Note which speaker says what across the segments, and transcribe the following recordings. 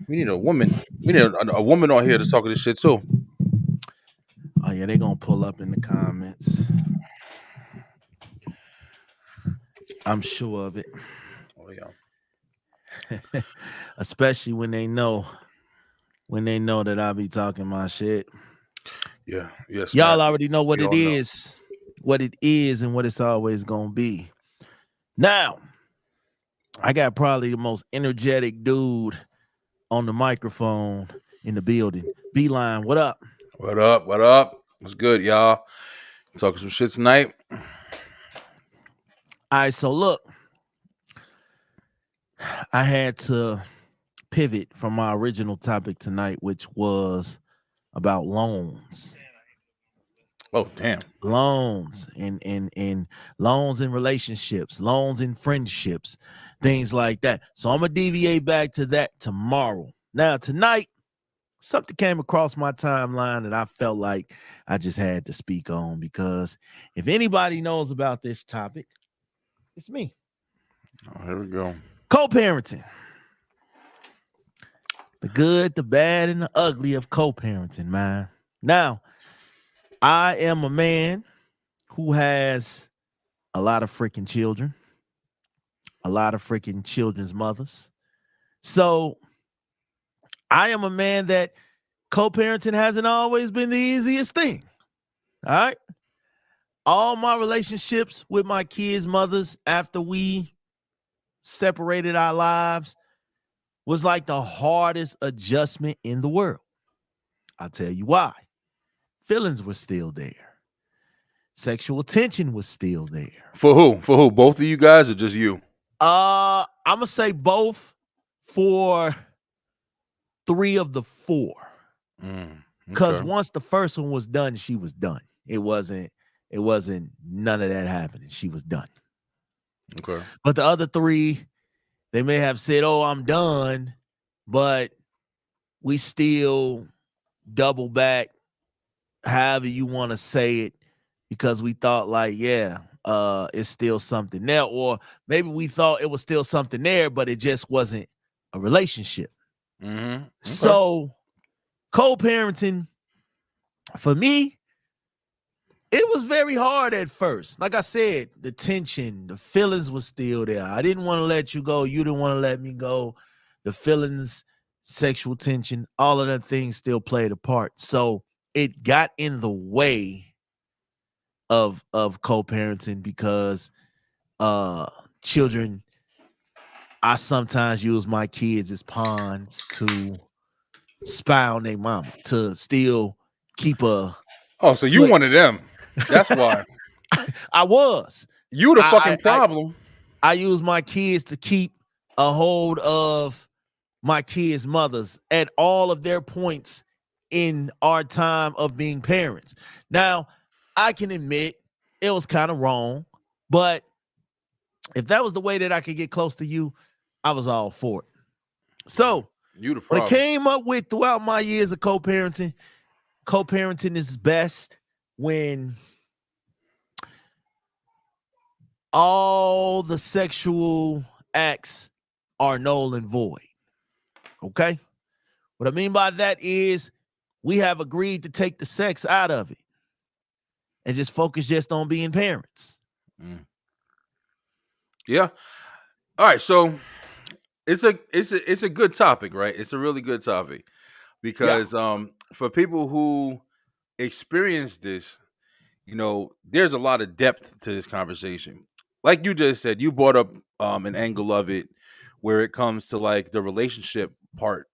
Speaker 1: We need a woman. We need a woman on here to talk this shit too.
Speaker 2: Oh yeah, they gonna pull up in the comments. I'm sure of it.
Speaker 1: Oh yeah.
Speaker 2: Especially when they know that I be talking my shit.
Speaker 1: Yeah. Yes, Matt.
Speaker 2: Y'all already know
Speaker 1: We all know.
Speaker 2: what it is, and what it's always gonna be. Now, I got probably the most energetic dude on the microphone in the building. Beeline, what up?
Speaker 1: What up? What up? What's good, y'all? Talking some shit tonight.
Speaker 2: All right, so look, I had to pivot from my original topic tonight, which was about loans.
Speaker 1: Oh damn.
Speaker 2: Loans and loans in relationships, loans in friendships, things like that. So I'm gonna deviate back to that tomorrow. Now tonight, something came across my timeline that I felt like I just had to speak on, because if anybody knows about this topic, it's me.
Speaker 1: Oh, here we go.
Speaker 2: Co-parenting. The good, the bad, and the ugly of co-parenting, man. Now, I am a man who has a lot of freaking children, a lot of freaking children's mothers. So I am a man that co-parenting hasn't always been the easiest thing. All right. All my relationships with my kids' mothers after we separated our lives was like the hardest adjustment in the world. I'll tell you why. Feelings were still there. Sexual tension was still there.
Speaker 1: For who? For who? Both of you guys or just you?
Speaker 2: I'm gonna say both for 3 of the 4. Because
Speaker 1: Okay.
Speaker 2: once the first one was done, she was done. It wasn't none of that happening. She was done.
Speaker 1: Okay.
Speaker 2: But the other 3, they may have said, "Oh, I'm done," but we still double back, however you want to say it, because we thought like, yeah, it's still something there, or maybe we thought it was still something there, but it just wasn't a relationship.
Speaker 1: Okay.
Speaker 2: So co-parenting for me, it was very hard at first. Like I said, the tension, the feelings was still there. I didn't want to let you go. You didn't want to let me go. The feelings, sexual tension, all of that things still played a part. So it got in the way of co-parenting, because uh children, I sometimes use my kids as pawns to spy on their mama, to still keep a
Speaker 1: Oh, so you
Speaker 2: foot.
Speaker 1: one of them. That's why.
Speaker 2: I was.
Speaker 1: You the
Speaker 2: I,
Speaker 1: fucking
Speaker 2: I I
Speaker 1: problem.
Speaker 2: I use my kids to keep a hold of my kids' mothers at all of their points in our time of being parents. Now, I can admit it was kind of wrong, but if that was the way that I could get close to you, I was all for it. So,
Speaker 1: You the
Speaker 2: what I
Speaker 1: problem.
Speaker 2: came up with throughout my years of co-parenting is best when all the sexual acts are null and void. Okay? What I mean by that is we have agreed to take the sex out of it and just focus just on being parents.
Speaker 1: Mm. Yeah. All right. So it's a good topic, right? It's a really good topic
Speaker 2: Yeah.
Speaker 1: because for people who experience this, there's a lot of depth to this conversation. Like you just said, you brought up an angle of it where it comes to like the relationship part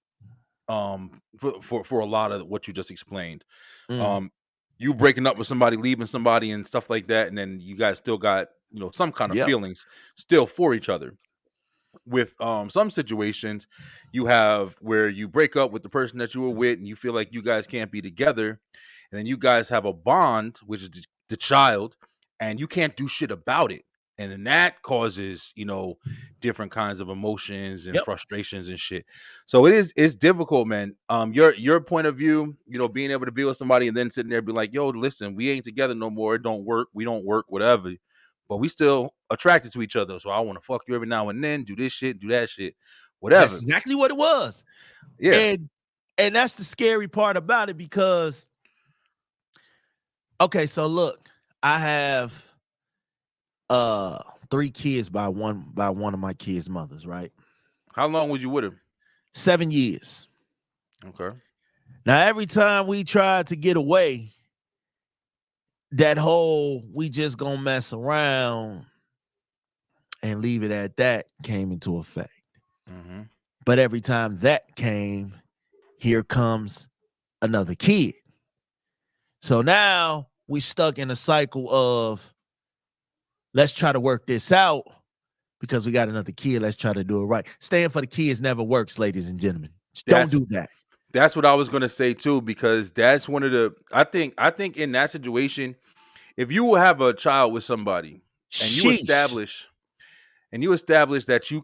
Speaker 1: for a lot of what you just explained.
Speaker 2: Mm.
Speaker 1: Um you breaking up with somebody, leaving somebody and stuff like that, and then you guys still got, some kind of
Speaker 2: Yep.
Speaker 1: feelings still for each other. With some situations you have where you break up with the person that you were with and you feel like you guys can't be together, and then you guys have a bond, which is the child, and you can't do shit about it, and then that causes different kinds of emotions and
Speaker 2: Yep.
Speaker 1: frustrations and shit. So it's difficult, man. Your point of view, being able to be with somebody and then sitting there and be like, yo, listen, we ain't together no more, it don't work, we don't work, whatever, but we still attracted to each other. So I want to fuck you every now and then, do this shit, do that shit,
Speaker 2: That's
Speaker 1: whatever.
Speaker 2: exactly what it was.
Speaker 1: Yeah.
Speaker 2: And that's the scary part about it because okay, so look, I have 3 kids by one of my kids' mothers, right?
Speaker 1: How long was you with him?
Speaker 2: 7 years.
Speaker 1: Okay.
Speaker 2: Now every time we tried to get away, that whole we just gonna mess around and leave it at that came into effect.
Speaker 1: Mm-hmm.
Speaker 2: But every time that came, here comes another kid. So now we stuck in a cycle of let's try to work this out because we got another kid. Let's try to do it right. Staying for the kids never works, ladies and gentlemen. Don't
Speaker 1: That's
Speaker 2: do that.
Speaker 1: that's what I was gonna say too, because that's one of the I think in that situation, if you have a child with somebody and you
Speaker 2: Sheesh.
Speaker 1: establish that you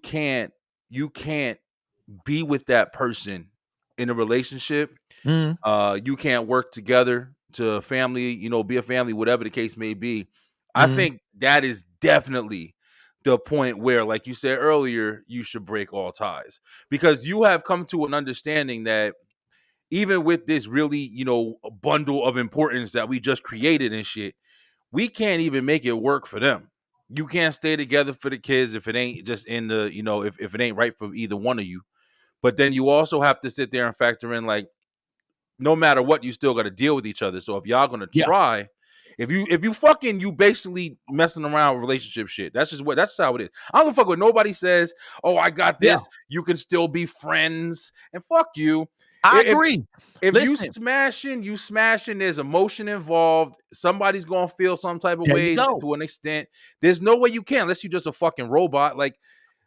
Speaker 1: can't be with that person in a relationship,
Speaker 2: Mm,
Speaker 1: you can't work together to family, be a family, whatever the case may be. I
Speaker 2: mm,
Speaker 1: think that is definitely the point where, like you said earlier, you should break all ties, because you have come to an understanding that even with this really, bundle of importance that we just created and shit, we can't even make it work for them. You can't stay together for the kids if it ain't just in the, if it ain't right for either one of you. But then you also have to sit there and factor in, like, no matter what, you still got to deal with each other. So if y'all gonna
Speaker 2: yeah,
Speaker 1: try, you basically messing around with relationship shit. That's how it is. I don't fuck with nobody says, "Oh, I got
Speaker 2: yeah.
Speaker 1: this. You can still be friends." And fuck you.
Speaker 2: I
Speaker 1: If
Speaker 2: agree.
Speaker 1: if you
Speaker 2: Listen,
Speaker 1: smashing, you smashing. There's emotion involved. Somebody's gonna feel some type of
Speaker 2: there you
Speaker 1: way
Speaker 2: go.
Speaker 1: to an extent. There's no way you can unless you're just a fucking robot. Like,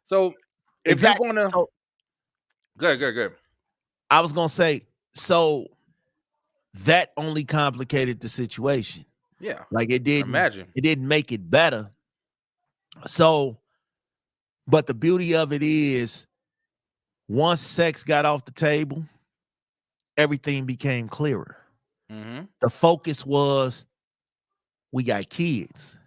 Speaker 1: so if you're
Speaker 2: Exactly.
Speaker 1: gonna
Speaker 2: So
Speaker 1: good, good, good.
Speaker 2: I was gonna say, so that only complicated the situation.
Speaker 1: Yeah,
Speaker 2: Like
Speaker 1: imagine.
Speaker 2: it didn't make it better. So, but the beauty of it is once sex got off the table, everything became clearer.
Speaker 1: Mm-hmm.
Speaker 2: The focus was we got kids.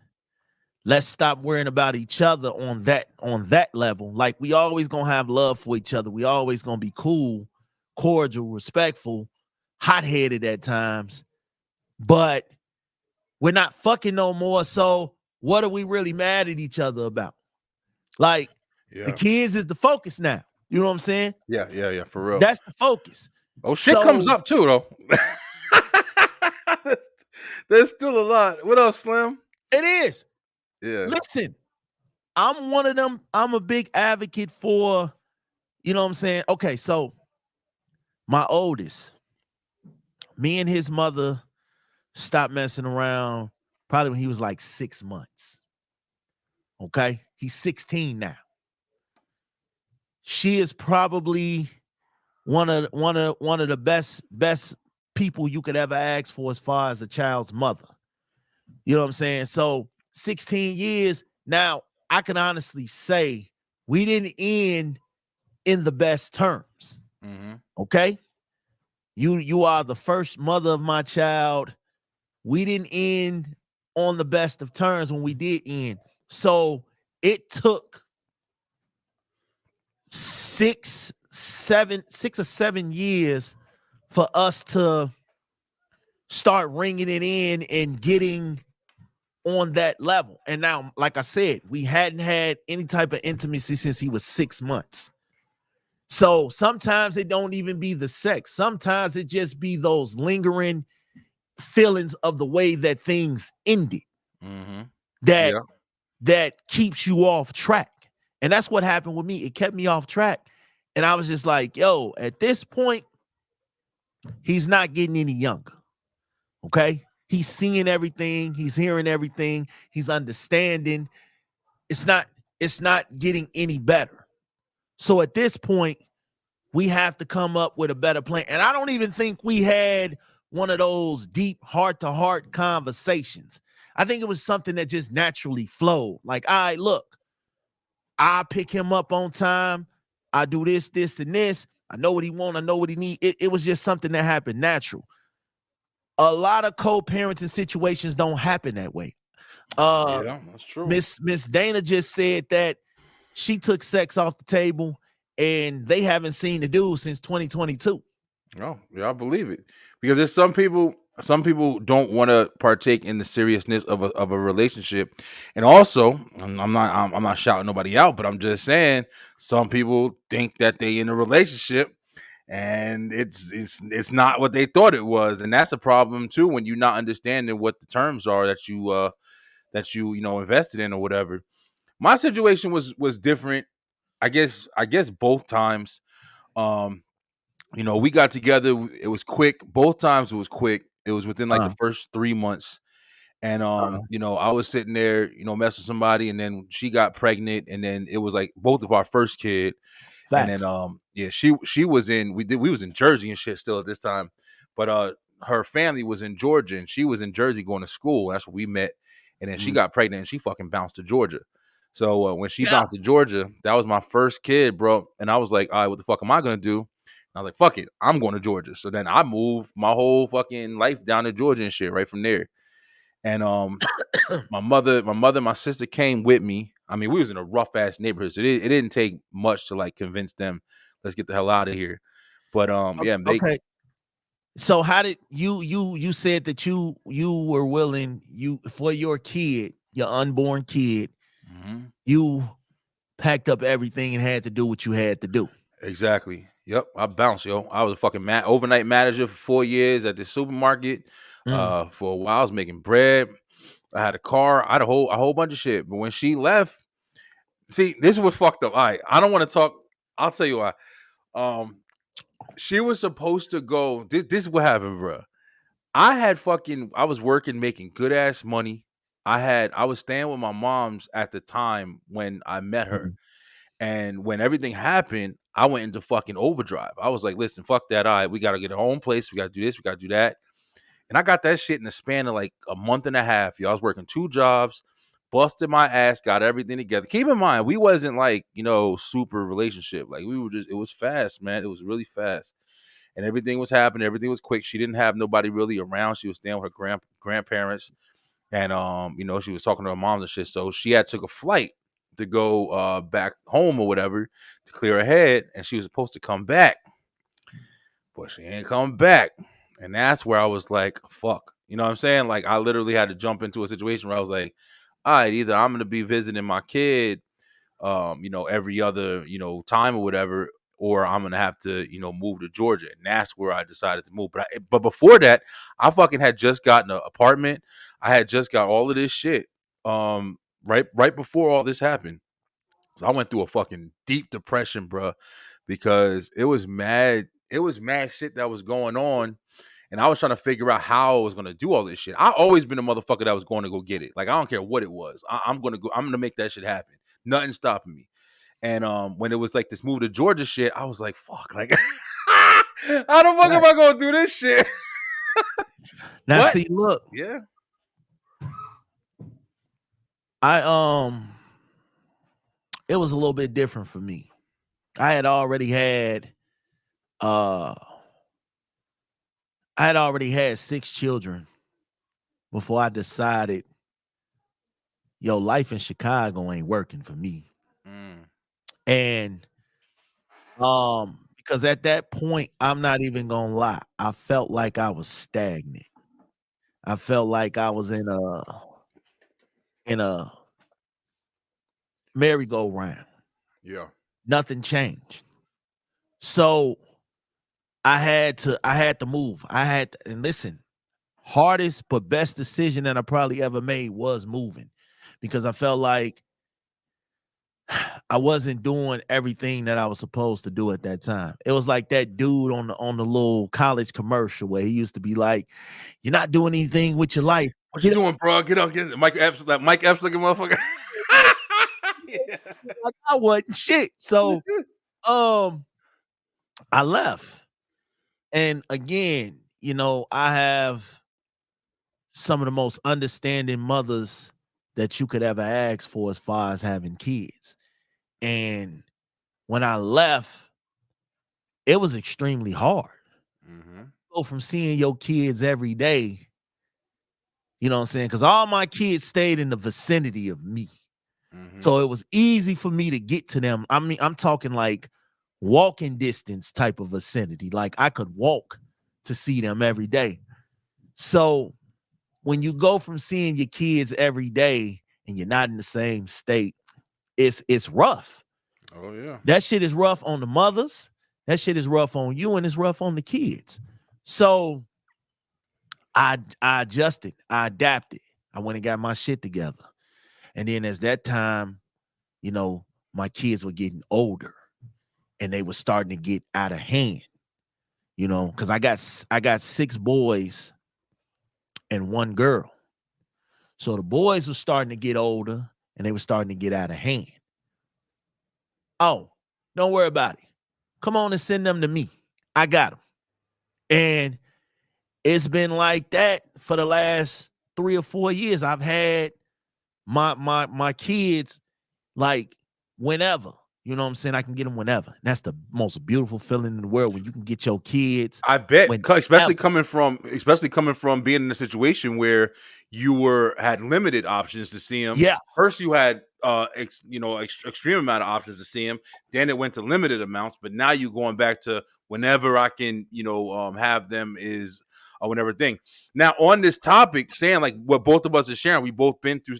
Speaker 2: Let's stop worrying about each other on that level. Like we always gonna have love for each other. We always gonna be cool, cordial, respectful, hot-headed at times, but we're not fucking no more. So what are we really mad at each other about? Like the
Speaker 1: Yeah.
Speaker 2: kids is the focus now. You know what I'm saying?
Speaker 1: Yeah, yeah, yeah, for real.
Speaker 2: That's the focus.
Speaker 1: Oh, shit comes
Speaker 2: So
Speaker 1: up too, though. There's still a lot. What else, Slim?
Speaker 2: it is.
Speaker 1: Yeah.
Speaker 2: Listen, I'm one of them. I'm a big advocate for, you know what I'm saying? Okay, so my oldest, me and his mother stopped messing around probably when he was like 6 months. Okay. He's 16 now. She is probably one of the best people you could ever ask for as far as a child's mother. You know what I'm saying? So 16 years. Now, I can honestly say we didn't end in the best terms.
Speaker 1: Mm-hmm.
Speaker 2: Okay. You are the first mother of my child. We didn't end on the best of terms when we did end. So it took 6 or 7 years for us to start ringing it in and getting on that level. And now, like I said, we hadn't had any type of intimacy since he was 6 months. So sometimes it don't even be the sex. Sometimes it just be those lingering feelings of the way that things ended
Speaker 1: Mm-hmm.
Speaker 2: that
Speaker 1: Yeah.
Speaker 2: that keeps you off track. And that's what happened with me. It kept me off track. And I was just like, yo, at this point, he's not getting any younger. Okay. He's seeing everything, he's hearing everything, he's understanding. It's not, it's not getting any better. So at this point, we have to come up with a better plan. And I don't even think we had one of those deep heart-to-heart conversations. I think it was something that just naturally flowed. Like, all right, look, I pick him up on time. I do this, this, and this. I know what he want. I know what he need. It was just something that happened natural. A lot of co-parenting situations don't happen that way.
Speaker 1: Yeah, that's true.
Speaker 2: Miss Dana just said that she took sex off the table and they haven't seen the dude since 2022.
Speaker 1: Oh, yeah, I believe it. Because there's some people don't want to partake in the seriousness of a relationship. And also, I'm not shouting nobody out, but I'm just saying some people think that they in a relationship and it's not what they thought it was. And that's a problem too when you're not understanding what the terms are that you invested in or whatever. My situation was different. I guess both times. Um we got together. It was quick. Both times it was quick. It was within like the
Speaker 2: Uh,
Speaker 1: first 3 months. And
Speaker 2: uh,
Speaker 1: I was sitting there, messing with somebody, and then she got pregnant, and then it was like both of our first kid. And then
Speaker 2: Facts.
Speaker 1: yeah, she was in we was in Jersey and shit still at this time. But her family was in Georgia and she was in Jersey going to school. That's where we met. And then she
Speaker 2: Mm.
Speaker 1: got pregnant and she fucking bounced to Georgia. So when she
Speaker 2: Yeah.
Speaker 1: bounced to Georgia, that was my first kid, bro. And I was like, all right, what the fuck am I gonna do? And I was like, fuck it, I'm going to Georgia. So then I moved my whole fucking life down to Georgia and shit right from there. And my sister came with me. I mean, we was in a rough ass neighborhood, so it didn't take much to like convince them, let's get the hell out of here. But yeah, they.
Speaker 2: Okay. So how did you said that you were willing, you for your kid, your unborn kid,
Speaker 1: Mhm.
Speaker 2: you packed up everything and had to do what you had to do.
Speaker 1: Exactly. Yep. I bounced, yo. I was a fucking overnight manager for 4 years at the supermarket.
Speaker 2: Mm.
Speaker 1: For a while, I was making bread. I had a car. I had a whole bunch of shit. But when she left, see, this was fucked up. All right, I don't want to talk. I'll tell you why. Um, she was supposed to go. This is what happened, bro. I was working, making good ass money. I was staying with my mom's at the time when I met her.
Speaker 2: Mm.
Speaker 1: And when everything happened, I went into fucking overdrive. I was like, listen, fuck that. All right, we got to get our own place. We got to do this. We got to do that. And I got that shit in the span of like a month and a half. Yo, I was working 2 jobs, busted my ass, got everything together. Keep in mind, we wasn't like, super relationship. Like we were it was fast, man. It was really fast. And everything was happening. Everything was quick. She didn't have nobody really around. She was staying with her grandparents. And she was talking to her mom and shit. So she had took a flight to go back home or whatever to clear her head, and she was supposed to come back, but she ain't come back. And that's where I was like, fuck. You know what I'm saying? Like I literally had to jump into a situation where I was like, all right, either I'm gonna be visiting my kid every other, time or whatever, or I'm gonna have to, move to Georgia. And that's where I decided to move. But before that, I fucking had just gotten an apartment. I had just got all of this shit. Right before all this happened. So I went through a fucking deep depression, bro, because it was mad shit that was going on. And I was trying to figure out how I was gonna do all this shit. I always been a motherfucker that was going to go get it. Like I don't care what it was. I'm gonna go. I'm gonna make that shit happen. Nothing stopping me. And when it was like this move to Georgia shit, I was like, fuck, like how the fuck am
Speaker 2: Right.
Speaker 1: I gonna do this shit?
Speaker 2: Now
Speaker 1: But
Speaker 2: see, look,
Speaker 1: yeah.
Speaker 2: I it was a little bit different for me. I had already had uh I had already had 6 children before I decided, yo, life in Chicago ain't working for me.
Speaker 1: Mm,
Speaker 2: And because at that point, I'm not even gonna lie, I felt like I was stagnant. I felt like I was in a merry-go-round.
Speaker 1: yeah.
Speaker 2: Nothing changed. So I had to move. And listen, hardest but best decision that I probably ever made was moving because I felt like I wasn't doing everything that I was supposed to do at that time. It was like that dude on the little college commercial where he used to be like, "You're not doing anything with your life.
Speaker 1: What you
Speaker 2: Get up."
Speaker 1: doing, bro? Get up, get it. Mike Epps, that Mike Epps looking motherfucker. Yeah.
Speaker 2: Like I wasn't shit. So um I left. And again, I have some of the most understanding mothers that you could ever ask for as far as having kids. And when I left, it was extremely hard.
Speaker 1: Mm-hmm.
Speaker 2: Go from seeing your kids every day, you know what I'm saying? Because all my kids stayed in the vicinity of me.
Speaker 1: Mm-hmm.
Speaker 2: So it was easy for me to get to them. I mean, I'm talking like walking distance type of vicinity. Like I could walk to see them every day. So when you go from seeing your kids every day and you're not in the same state, it's rough.
Speaker 1: Oh yeah.
Speaker 2: That shit is rough on the mothers. That shit is rough on you, and it's rough on the kids. So I adjusted, I adapted. I went and got my shit together. And then as that time, you know, my kids were getting older and they were starting to get out of hand, you know, because I got 6 boys and 1 girl. So the boys were starting to get older and they were starting to get out of hand. Oh, don't worry about it. Come on and send them to me. I got them. And it's been like that for the last 3 or 4 years. I've had my kids like whenever. You know what I'm saying? I can get them whenever. And that's the most beautiful feeling in the world when you can get your kids
Speaker 1: I bet, especially
Speaker 2: whenever.
Speaker 1: coming from being in a situation where you had limited options to see him.
Speaker 2: Yeah.
Speaker 1: First, you had extreme amount of options to see him. Then it went to limited amounts, but now you're going back to whenever I can, have them is whenever thing. Now on this topic, saying like what both of us are sharing, we both been through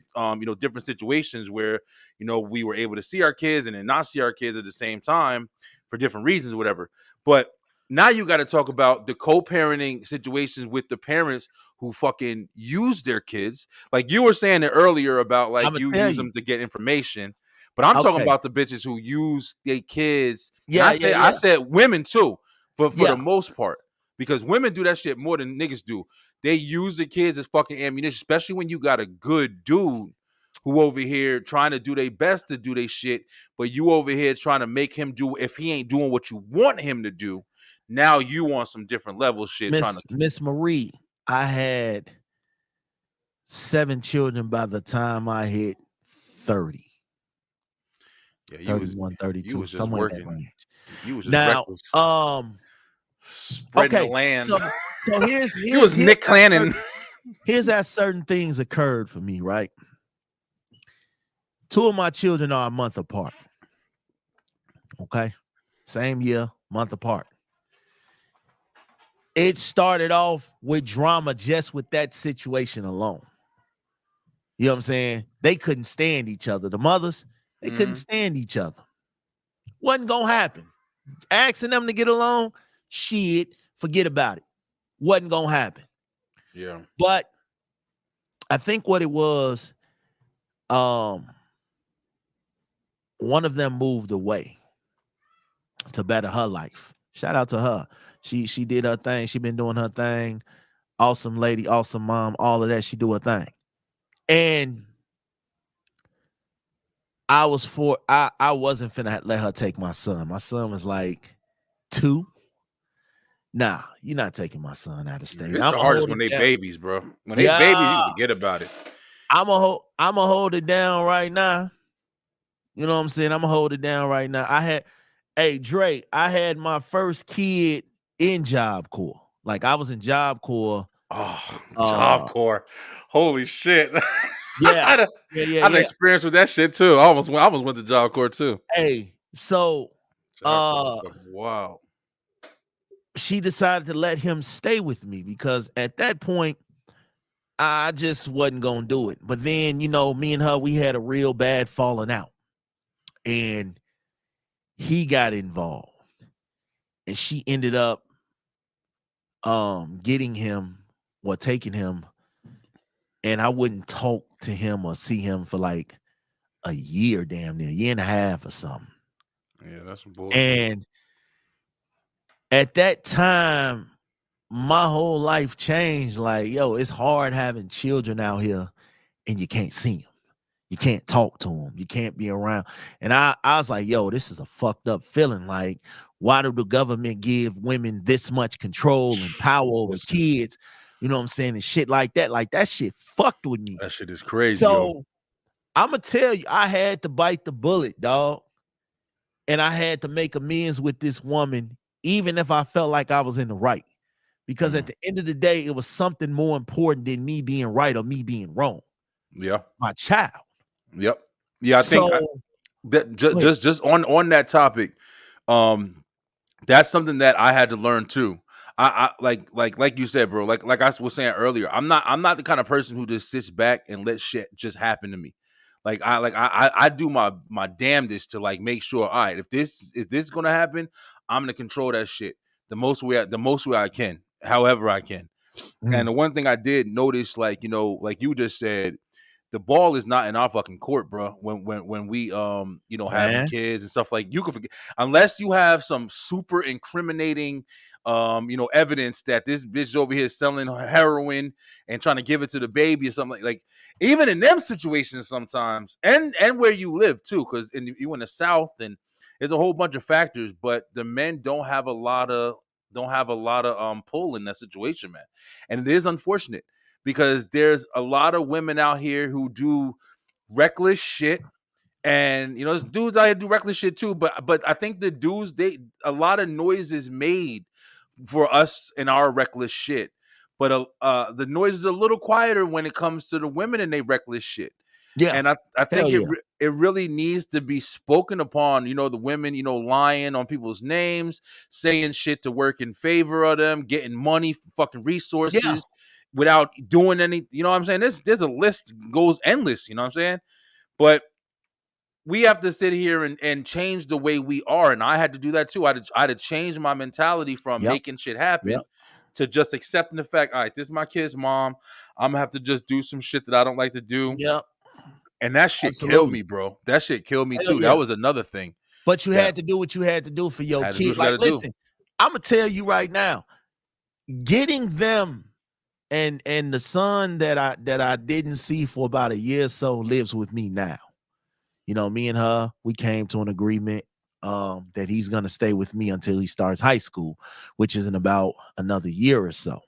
Speaker 1: different situations where we were able to see our kids and then not see our kids at the same time for different reasons, whatever. But now you got to talk about the co-parenting situations with the parents who fucking use their kids. Like you were saying it earlier about like
Speaker 2: I'm gonna
Speaker 1: you
Speaker 2: tell
Speaker 1: use
Speaker 2: you.
Speaker 1: them to get information, but I'm talking
Speaker 2: Okay.
Speaker 1: about the bitches who use their kids, and
Speaker 2: Yeah, yeah,
Speaker 1: I
Speaker 2: yeah.
Speaker 1: said women too, for the
Speaker 2: Yeah.
Speaker 1: most part, because women do that shit more than niggas do. They use the kids as fucking ammunition, especially when you got a good dude who over here trying to do their best to do their shit, but you over here trying to make him do if he ain't doing what you want him to do. Now you want some different level shit trying to.
Speaker 2: Miss Marie, I had 7 children by the time I hit 30,
Speaker 1: Yeah,
Speaker 2: 31,
Speaker 1: you
Speaker 2: 32,
Speaker 1: was just
Speaker 2: somewhere in that
Speaker 1: working.
Speaker 2: range.
Speaker 1: You was just
Speaker 2: Now,
Speaker 1: reckless, spreading the
Speaker 2: okay.
Speaker 1: land.
Speaker 2: So here's
Speaker 1: You
Speaker 2: here's
Speaker 1: was
Speaker 2: here's
Speaker 1: Nick
Speaker 2: how
Speaker 1: Cannon.
Speaker 2: certain, here's how certain things occurred for me, right? 2 of my children are a month apart. Okay. Same year, month apart. It started off with drama just with that situation alone. You know what I'm saying? They couldn't stand each other. The mothers, they couldn't
Speaker 1: Mm-hmm.
Speaker 2: stand each other. Wasn't gonna happen. Asking them to get along, shit, forget about it. Wasn't gonna happen.
Speaker 1: Yeah.
Speaker 2: But I think what it was, um, one of them moved away to better her life. Shout out to her. She did her thing. She been doing her thing. Awesome lady, awesome mom, all of that. She do her thing. And I wasn't finna let her take my son. My son was like 2. Nah, you're not taking my son out of state.
Speaker 1: It's
Speaker 2: I'm
Speaker 1: the
Speaker 2: gonna
Speaker 1: hardest
Speaker 2: hold
Speaker 1: when
Speaker 2: it
Speaker 1: they
Speaker 2: down.
Speaker 1: babies, bro. When they babies, you
Speaker 2: Yeah,
Speaker 1: can forget about it.
Speaker 2: I'm gonna hold it down right now. You know what I'm saying? I'm gonna hold it down right now. Hey Dre, I had my first kid in Job Corps. Like I was in Job Corps.
Speaker 1: Oh, Job
Speaker 2: Uh,
Speaker 1: Corps. Holy shit.
Speaker 2: yeah,
Speaker 1: I had
Speaker 2: yeah, yeah,
Speaker 1: I had
Speaker 2: yeah.
Speaker 1: experience with that shit too. I almost went to Job Corps too.
Speaker 2: Hey, so
Speaker 1: Job Corps was fucking wild.
Speaker 2: she decided to let him stay with me because at that point I just wasn't gonna do it. But then, me and her, we had a real bad falling out, and he got involved, and she ended up getting him or taking him, and I wouldn't talk to him or see him for like a year, damn near a year and a half or something.
Speaker 1: Yeah, that's some bullshit.
Speaker 2: And at that time, my whole life changed. Like, yo, it's hard having children out here and you can't see them. You can't talk to them. You can't be around. And I was like, yo, this is a fucked up feeling. Like, why do the government give women this much control and power over
Speaker 1: Listen,
Speaker 2: kids? You know what I'm saying? And shit like that. Like, that shit fucked with me.
Speaker 1: that shit is crazy, yo.
Speaker 2: So I'm going to tell you, I had to bite the bullet, dog. And I had to make amends with this woman, even if I felt like I was in the right. Because at
Speaker 1: Mm.
Speaker 2: the end of the day, it was something more important than me being right or me being wrong.
Speaker 1: Yeah.
Speaker 2: My child.
Speaker 1: Yep. Yeah, I think
Speaker 2: So
Speaker 1: that
Speaker 2: go ahead.
Speaker 1: just on that topic, Um, that's something that I had to learn too. I like you said, bro. Like I was saying earlier, I'm not the kind of person who just sits back and let shit just happen to me. I do my damnedest to like make sure. All right, if this is gonna happen, I'm gonna control that shit the most way I can, however I can. And
Speaker 2: Mm,
Speaker 1: the one thing I did notice, like like you just said, the ball is not in our fucking court, bro. When we having
Speaker 2: man.
Speaker 1: kids and stuff, like you can forget, unless you have some super incriminating evidence that this bitch over here is selling heroin and trying to give it to the baby or something like even in them situations sometimes, and where you live too, because you in the South, and there's a whole bunch of factors, but the men don't have a lot of pull in that situation, man. And it is unfortunate because there's a lot of women out here who do reckless shit, and there's dudes out here do reckless shit too. But I think the dudes, they a lot of noise is made for us in our reckless shit, but the noise is a little quieter when it comes to the women and they reckless shit.
Speaker 2: Yeah.
Speaker 1: And I
Speaker 2: Hell
Speaker 1: think
Speaker 2: yeah.
Speaker 1: it really needs to be spoken upon. The women, lying on people's names, saying shit to work in favor of them, getting money, fucking
Speaker 2: Yeah.
Speaker 1: resources, without doing any. You know what I'm saying? There's a list goes endless. You know what I'm saying? But we have to sit here and change the way we are. And I had to do that too. I had to change my mentality from
Speaker 2: Yep.
Speaker 1: making shit
Speaker 2: Yep.
Speaker 1: happen to just accepting the fact, all right, this is my kid's mom. I'm gonna have to just do some shit that I don't like to do.
Speaker 2: Yep.
Speaker 1: And that shit killed
Speaker 2: Absolutely.
Speaker 1: me, bro. That shit killed me
Speaker 2: Hell
Speaker 1: too. That
Speaker 2: yeah.
Speaker 1: was another thing
Speaker 2: But you
Speaker 1: that
Speaker 2: had to do what you had to do for your
Speaker 1: had to do
Speaker 2: kid.
Speaker 1: what you
Speaker 2: Like,
Speaker 1: gotta do.
Speaker 2: listen, I'm gonna tell you right now, getting them and the son that I didn't see for about a year or so lives with me now. Me and her, we came to an agreement that he's gonna stay with me until he starts high school, which is in about another year or so.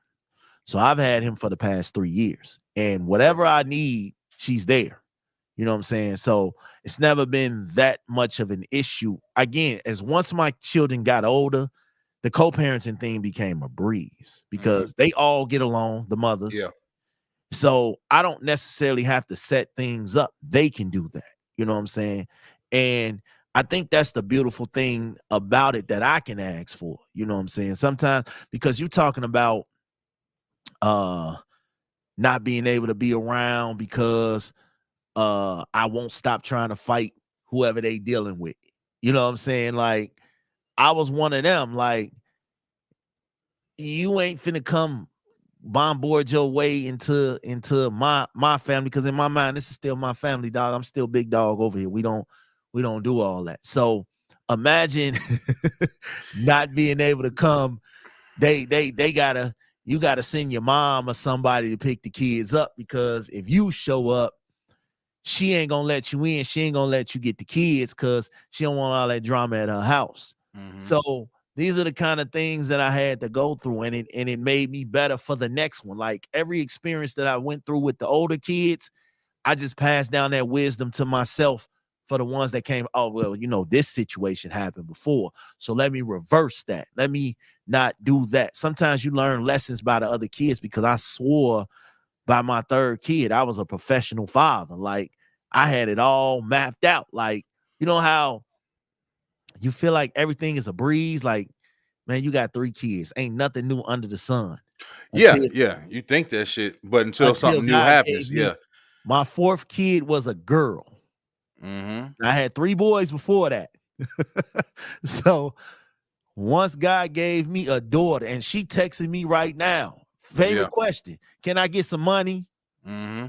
Speaker 2: So I've had him for the past 3 years, and
Speaker 1: Right.
Speaker 2: whatever I need, she's there. You know what I'm saying? So it's never been that much of an issue. Again, as once my children got older, the co-parenting thing became a breeze
Speaker 1: Mm-hmm.
Speaker 2: because they all get along, the mothers.
Speaker 1: Yeah.
Speaker 2: So I don't necessarily have to set things up. They can do that. You know what I'm saying? And I think that's the beautiful thing about it that I can ask for. You know what I'm saying? Sometimes because you're talking about uh not being able to be around because I won't stop trying to fight whoever they dealing with. You know what I'm saying? Like I was one of them. Like you ain't finna come bombard your way into my family because in my mind this is still my family, dog. I'm still big dog over here. We don't do all that. So imagine not being able to come. They gotta you gotta send your mom or somebody to pick the kids up because if you show up she ain't gonna let you in. She ain't gonna let you get the kids because she don't want all that drama at her house.
Speaker 1: Mm-hmm.
Speaker 2: So these are the kind of things that I had to go through, and it made me better for the next one. Like every experience that I went through with the older kids, I just passed down that wisdom to myself for the ones that came. Oh well, this situation happened before, so let me reverse that. Let me not do that. Sometimes you learn lessons by the other kids because I swore by my third kid, I was a professional father. Like I had it all mapped out. Like, you know how you feel like everything is a breeze? Like, man, you got 3 kids. Ain't nothing new under the sun.
Speaker 1: Yeah,
Speaker 2: Until
Speaker 1: yeah. You think that shit, but until
Speaker 2: until
Speaker 1: something new
Speaker 2: God gave
Speaker 1: happens,
Speaker 2: me
Speaker 1: yeah.
Speaker 2: my fourth kid was a girl.
Speaker 1: Mm-hmm.
Speaker 2: I had 3 boys before that. So once God gave me a daughter, and she texted me right now.
Speaker 1: Yeah.
Speaker 2: Favorite question: can I get some money?
Speaker 1: Mm-hmm.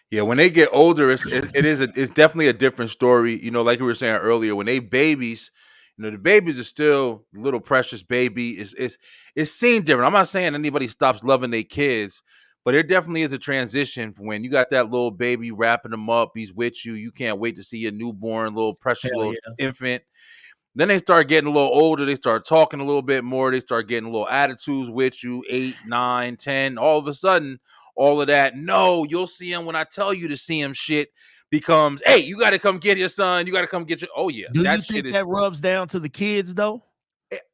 Speaker 1: Yeah, when they get older, it's definitely a different story. Like we were saying earlier, when they babies, the babies are still little precious baby. It's seen different. I'm not saying anybody stops loving their kids, but there definitely is a transition from when you got that little baby wrapping them up. He's with you. You can't wait to see your newborn little precious
Speaker 2: Hell
Speaker 1: little
Speaker 2: yeah.
Speaker 1: infant. Then they start getting a little older. They start talking a little bit more. They start getting a little attitudes with you, 8, 9, 10. All of a sudden, all of that, no, you'll see him when I tell you to see him shit becomes, hey, you got to come get your son. You got to come get your, oh, yeah,
Speaker 2: Do
Speaker 1: that
Speaker 2: you
Speaker 1: shit
Speaker 2: think
Speaker 1: is,
Speaker 2: that rubs down to the kids though?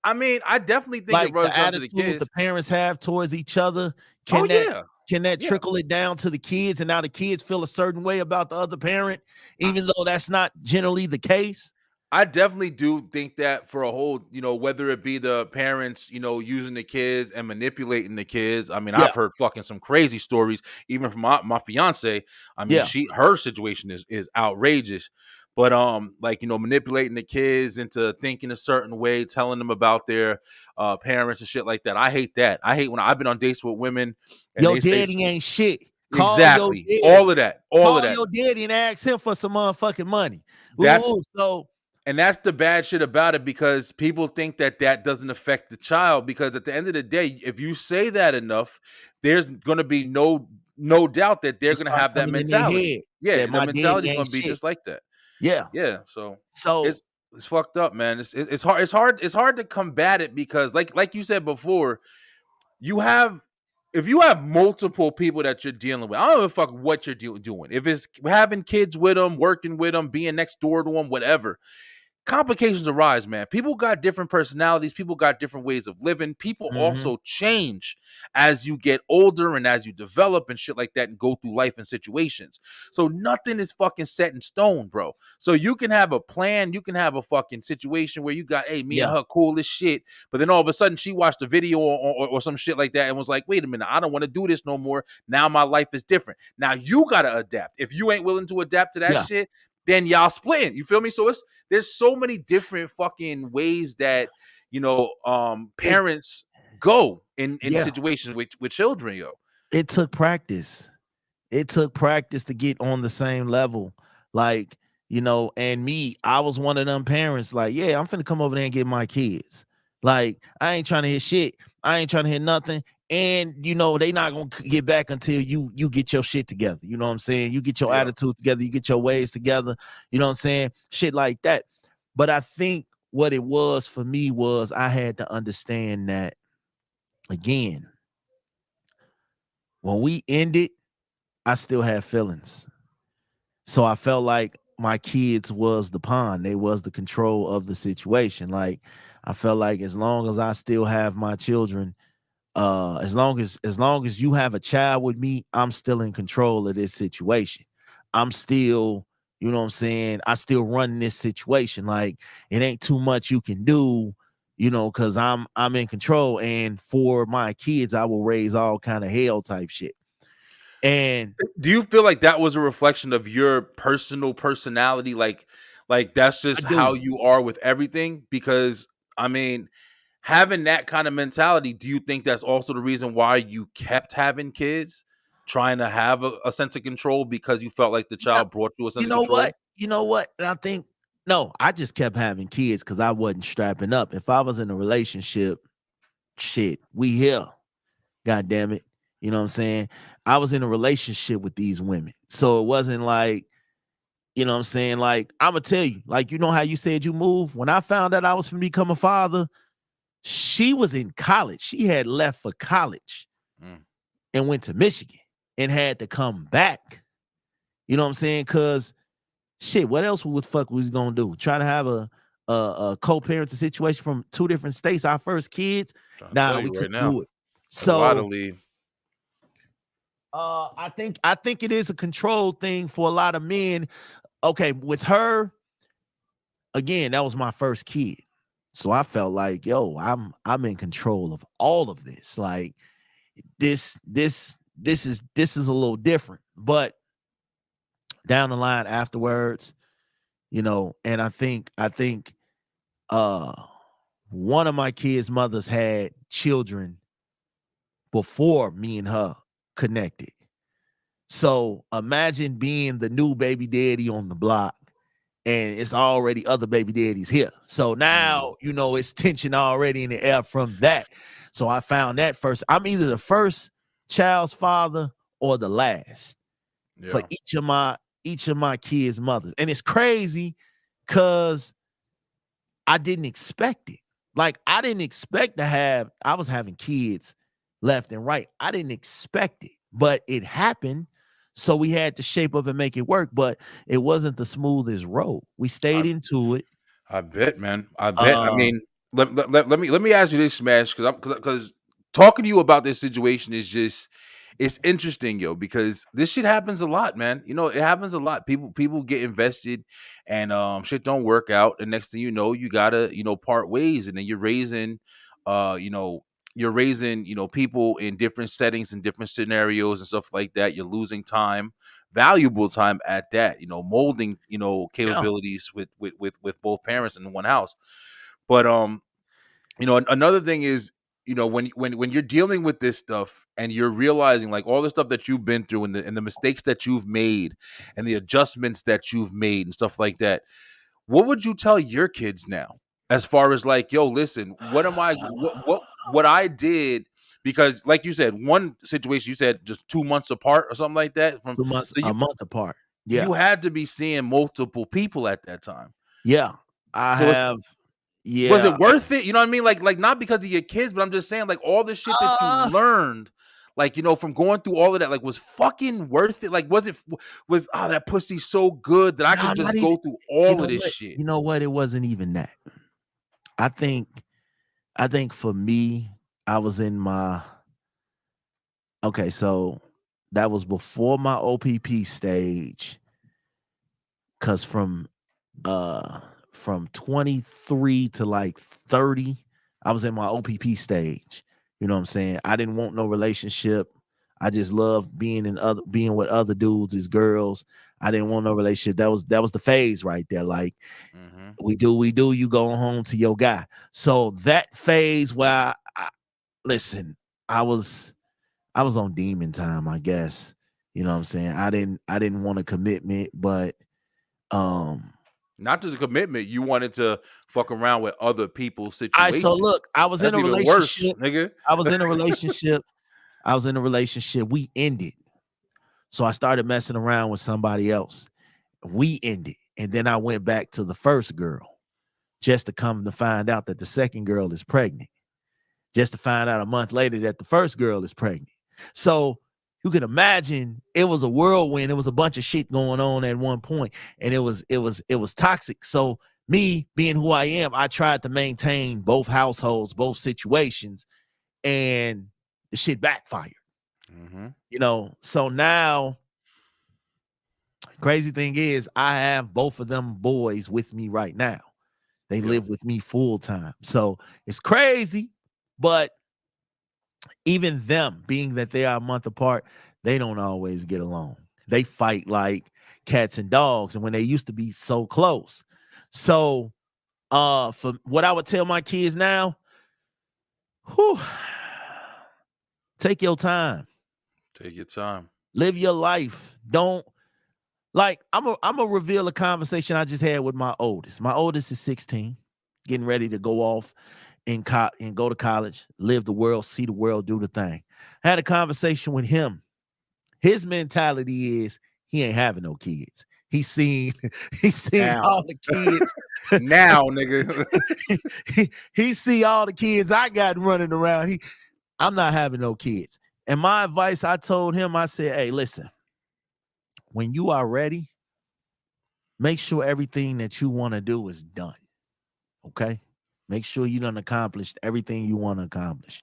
Speaker 1: I mean, I definitely think it
Speaker 2: Like the
Speaker 1: runs down to the
Speaker 2: attitude the
Speaker 1: kids.
Speaker 2: parents have towards each other,
Speaker 1: Oh,
Speaker 2: can that
Speaker 1: yeah.
Speaker 2: can that
Speaker 1: Yeah.
Speaker 2: trickle it down to the kids and now the kids feel a certain way about the other parent, even though that's not generally the case?
Speaker 1: I definitely do think that for a whole, whether it be the parents, using the kids and manipulating the kids. I mean,
Speaker 2: Yeah,
Speaker 1: I've heard fucking some crazy stories, even from my fiance. I mean,
Speaker 2: yeah.
Speaker 1: her situation is outrageous. But like, manipulating the kids into thinking a certain way, telling them about their parents and shit like that. I hate that. I hate when I've been on dates with women and
Speaker 2: Your
Speaker 1: they say
Speaker 2: daddy ain't shit. Call your
Speaker 1: exactly all
Speaker 2: daddy.
Speaker 1: of that, all
Speaker 2: Call
Speaker 1: of that.
Speaker 2: your daddy and ask him for some motherfucking money.
Speaker 1: That's
Speaker 2: Ooh, so
Speaker 1: And that's the bad shit about it, because people think that that doesn't affect the child, because at the end of the day, if you say that enough, there's going to be no doubt that they're
Speaker 2: it
Speaker 1: going to
Speaker 2: start
Speaker 1: have that
Speaker 2: coming in their
Speaker 1: mentality.
Speaker 2: head
Speaker 1: Yeah,
Speaker 2: that
Speaker 1: the
Speaker 2: my daddy
Speaker 1: mentality is going
Speaker 2: ain't
Speaker 1: to be
Speaker 2: shit.
Speaker 1: just like that.
Speaker 2: Yeah.
Speaker 1: Yeah, so
Speaker 2: So
Speaker 1: it's it's fucked up, man. It's hard. It's hard to combat it, because like you said before, you have if you have multiple people that you're dealing with, I don't give a fuck what you're doing. If it's having kids with them, working with them, being next door to them, whatever, complications arise, man. People got different personalities, people got different ways of living. People
Speaker 2: mhm.
Speaker 1: also change as you get older and as you develop and shit like that and go through life and situations. So nothing is fucking set in stone, bro. So you can have a plan, you can have a fucking situation where you got, hey, me and
Speaker 2: Yeah,
Speaker 1: her cool as shit, but then all of a sudden she watched a video or some shit like that and was like, wait a minute, I don't want to do this no more. Now my life is different. Now you gotta adapt. If you ain't willing to adapt to that
Speaker 2: yeah.
Speaker 1: shit, then y'all splitting. You feel me? So there's so many different fucking ways that
Speaker 2: It
Speaker 1: parents go in
Speaker 2: yeah.
Speaker 1: situations with children, yo.
Speaker 2: It took practice. It took practice to get on the same level. Like, and me, I was one of them parents, like, yeah, I'm finna come over there and get my kids. Like, I ain't trying to hear shit. I ain't trying to hear nothing. And they not gonna get back until you get your shit together. You know what I'm saying? You get your
Speaker 1: Yeah.
Speaker 2: attitude together, you get your ways together, you know what I'm saying? Shit like that. But I think what it was for me was I had to understand that again, when we ended, I still had feelings. So I felt like my kids was the pawn. They was the control of the situation. Like I felt like as long as I still have my children, as long as you have a child with me, I'm still in control of this situation. I'm still, you know what I'm saying? I still run this situation. Like it ain't too much you can do, because I'm in control. And for my kids, I will raise all kind of hell type shit. And
Speaker 1: Do you feel like that was a reflection of your personal personality? Like that's
Speaker 2: I
Speaker 1: just how
Speaker 2: do.
Speaker 1: you are with everything? Because I mean, having that kind of mentality, do you think that's also the reason why you kept having kids, trying to have a sense of control, because you felt like the
Speaker 2: No,
Speaker 1: child brought you a sense
Speaker 2: you
Speaker 1: of
Speaker 2: know what?
Speaker 1: control?
Speaker 2: You know what? And I think no, I just kept having kids because I wasn't strapping up. If I was in a relationship, shit, we here. God damn it. You know what I'm saying? I was in a relationship with these women. So it wasn't like, you know what I'm saying? Like, I'ma tell you, like, you know how you said you moved? When I found out I was gonna become a father, she was in college. She had left for college
Speaker 1: Mm.
Speaker 2: and went to Michigan and had to come back. You know what I'm saying? Cause shit, what else would fuck was gonna do? Try to have a co-parenting situation from two different states, our first kids?
Speaker 1: Trying to
Speaker 2: Nah,
Speaker 1: tell
Speaker 2: we
Speaker 1: you right
Speaker 2: couldn't
Speaker 1: now,
Speaker 2: do it.
Speaker 1: that's why to
Speaker 2: So
Speaker 1: leave.
Speaker 2: I think it is a control thing for a lot of men. Okay, with her, again, that was my first kid. So I felt like, yo, I'm in control of all of this. Like this is a little different. But down the line afterwards, and I think uh one of my kids' mothers had children before me and her connected. So imagine being the new baby daddy on the block and it's already other baby daddies here. So
Speaker 1: Mm.
Speaker 2: now, it's tension already in the air from that. So I found that first. I'm either the first child's father or the last for
Speaker 1: Yeah.
Speaker 2: each of my kids' mothers. And it's crazy because I didn't expect it. Like I didn't expect to have I was having kids left and right. I didn't expect it, but it happened. So we had to shape up and make it work, but it wasn't the smoothest road. We
Speaker 1: I
Speaker 2: stayed into it.
Speaker 1: I bet, man. I bet. I
Speaker 2: Uh
Speaker 1: mean, let me ask you this, Smash, because talking to you about this situation is just It's interesting, yo, because this shit happens a lot, man. You know, it happens a lot. People get invested and shit don't work out. And next thing you know, you gotta, part ways. And then you're raising uh, you know, people in different settings and different scenarios and stuff like that. You're losing time, valuable time at that, molding,
Speaker 2: Yeah.
Speaker 1: capabilities with both parents in one house. But another thing is, when you're dealing with this stuff and you're realizing like all the stuff that you've been through and the mistakes that you've made and the adjustments that you've made and stuff like that, what would you tell your kids now as far as like, yo, listen, what I did? Because like you said, one situation you said just 2 months apart or something like that, from
Speaker 2: 2 months,
Speaker 1: so
Speaker 2: a
Speaker 1: you
Speaker 2: month apart. Yeah.
Speaker 1: you had to be seeing multiple people at that time.
Speaker 2: Yeah. I
Speaker 1: So it's
Speaker 2: have.
Speaker 1: Was
Speaker 2: Yeah.
Speaker 1: it worth it? You know what I mean? Like not because of your kids, but I'm just saying, like, all the shit that you
Speaker 2: Uh,
Speaker 1: learned, like, from going through all of that, like, was fucking worth it? Like, was that pussy so good that I
Speaker 2: no,
Speaker 1: could
Speaker 2: not
Speaker 1: just
Speaker 2: even.
Speaker 1: go through
Speaker 2: You
Speaker 1: all of
Speaker 2: know
Speaker 1: this
Speaker 2: what?
Speaker 1: shit?
Speaker 2: You know what? It wasn't even that. I think. I think for me, I was in my. Okay, so that was before my OPP stage. Cause uh from 23 to like 30, I was in my OPP stage. You know what I'm saying? I didn't want no relationship. I just loved being with other dudes as girls. I didn't want no relationship. That was the phase right there. Like
Speaker 1: Mhm.
Speaker 2: we do, you go home to your guy. So that phase where listen, I was I was on demon time, I guess. You know what I'm saying? I didn't want a commitment, but um
Speaker 1: Not just a commitment, you wanted to fuck around with other people's
Speaker 2: so
Speaker 1: situations.
Speaker 2: look, I was in
Speaker 1: That's
Speaker 2: a
Speaker 1: even worse,
Speaker 2: relationship.
Speaker 1: nigga.
Speaker 2: I was in a relationship. I was in a relationship. We ended. So I started messing around with somebody else. We ended. And then I went back to the first girl just to come to find out that the second girl is pregnant. Just to find out a month later that the first girl is pregnant. So you can imagine it was a whirlwind. It was a bunch of shit going on at one point, and it was toxic. So me being who I am, I tried to maintain both households, both situations, and the shit backfired.
Speaker 1: Mhm.
Speaker 2: So now crazy thing is I have both of them boys with me right now. They
Speaker 1: Yeah.
Speaker 2: live with me full time. So it's crazy, but even them, being that they are a month apart, they don't always get along. They fight like cats and dogs, and when they used to be so close. So, for what I would tell my kids now, whew, take your time,
Speaker 1: Take your time.
Speaker 2: live your life. Don't like. I'm a reveal a conversation I just had with my oldest. My oldest is 16, getting ready to go off and go to college, live the world, see the world, do the thing. I had a conversation with him. His mentality is he ain't having no kids. He's seen he's seen
Speaker 1: Now.
Speaker 2: all the kids.
Speaker 1: Now, nigga.
Speaker 2: he see all the kids I got running around. I'm not having no kids. And my advice, I told him, I said, hey, listen, when you are ready, make sure everything that you want to do is done. Okay. Make sure you done accomplished everything you want to accomplish.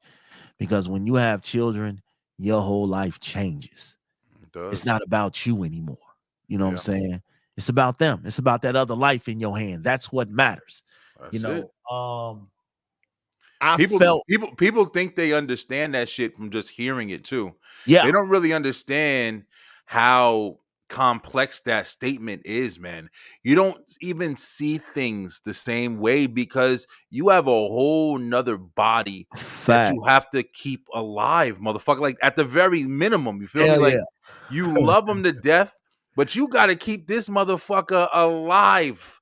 Speaker 2: Because when you have children, your whole life changes.
Speaker 1: It
Speaker 2: It's
Speaker 1: does.
Speaker 2: not about you anymore. You know what I'm
Speaker 1: Yeah.
Speaker 2: saying? It's about them. It's about that other life in your hand. That's what matters. You
Speaker 1: That's it.
Speaker 2: know, I
Speaker 1: People
Speaker 2: felt,
Speaker 1: people people think they understand that shit from just hearing it too. They
Speaker 2: yeah,
Speaker 1: don't really understand how complex that statement is, man. You don't even see things the same way because you have a whole nother body that you
Speaker 2: facts.
Speaker 1: have to keep alive, motherfucker. Like at the very minimum, you feel me?
Speaker 2: Hell
Speaker 1: Like
Speaker 2: yeah.
Speaker 1: you love them to death, but you got to keep this motherfucker alive,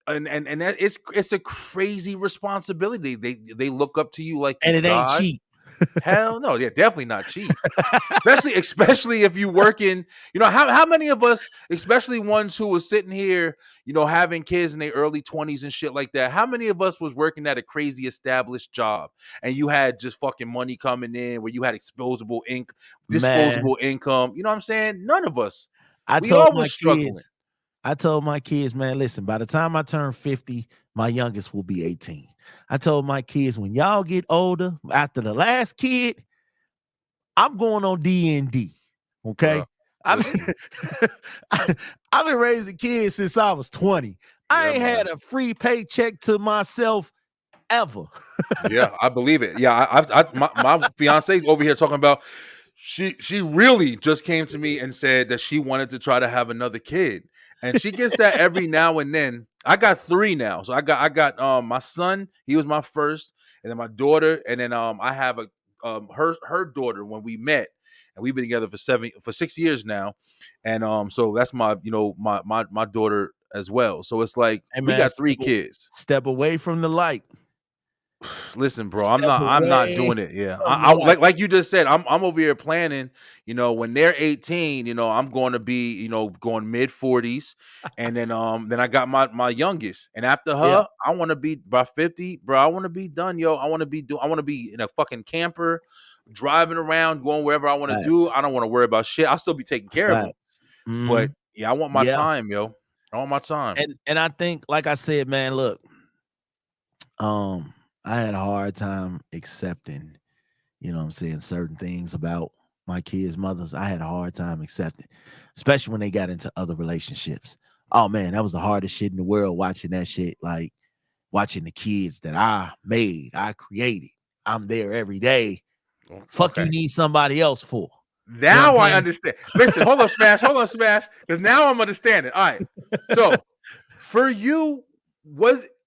Speaker 1: and that it's a crazy responsibility. They look up to you like
Speaker 2: And
Speaker 1: you
Speaker 2: it ain't
Speaker 1: God.
Speaker 2: cheap.
Speaker 1: Hell no, yeah, definitely not cheap. Especially if you work in, how many of us, especially ones who was sitting here, having kids in their early 20s and shit like that. How many of us was working at a crazy established job and you had just fucking money coming in where you had
Speaker 2: Man,
Speaker 1: disposable income? You know what I'm saying? None of us.
Speaker 2: I
Speaker 1: We
Speaker 2: told
Speaker 1: all
Speaker 2: my
Speaker 1: was struggling.
Speaker 2: kids, I told my kids, man, listen, by the time I turn 50, my youngest will be 18. I told my kids, when y'all get older, after the last kid, I'm going on D&D.
Speaker 1: Bruh.
Speaker 2: Okay. I've
Speaker 1: Listen.
Speaker 2: I've been raising kids since I was 20. I
Speaker 1: Yeah,
Speaker 2: ain't
Speaker 1: man.
Speaker 2: had a free paycheck to myself ever.
Speaker 1: Yeah, I believe it. Yeah, my fiance over here talking about she really just came to me and said that she wanted to try to have another kid, and she gets that every now and then. I got three now, so I got my son. He was my first, and then my daughter, and then I have a her daughter when we met, and we've been together for 6 years now, and so that's my my daughter as well. So it's like
Speaker 2: Hey
Speaker 1: we
Speaker 2: man,
Speaker 1: got three kids.
Speaker 2: step away from the light.
Speaker 1: Listen, bro,
Speaker 2: Step
Speaker 1: I'm not
Speaker 2: away
Speaker 1: doing it. Yeah,
Speaker 2: from the light.
Speaker 1: like you just said, I'm over here planning. When they're 18, I'm going to be going mid 40s, and then I got my youngest, and after
Speaker 2: Yeah,
Speaker 1: her, I want to be by 50, bro. I want to be done, yo. I want to be in a fucking camper, driving around, going wherever I want to do.
Speaker 2: facts.
Speaker 1: I don't want to worry about shit. I'll still be taking care of them,
Speaker 2: Facts. Hmm.
Speaker 1: but yeah, I want my
Speaker 2: Yeah.
Speaker 1: time, yo. I want my time.
Speaker 2: And I think, like I said, man, look, um, I had a hard time accepting, what I'm saying, certain things about my kids' mothers. I had a hard time accepting, especially when they got into other relationships. Oh man, that was the hardest shit in the world watching that shit, like watching the kids that I made, I created. I'm there every day. Fuck you
Speaker 1: Okay.
Speaker 2: need somebody else for. You know what I'm
Speaker 1: Now I
Speaker 2: saying?
Speaker 1: understand. Listen, hold on, Smash. Hold on, Smash. Because now I'm understanding. All right. So for you,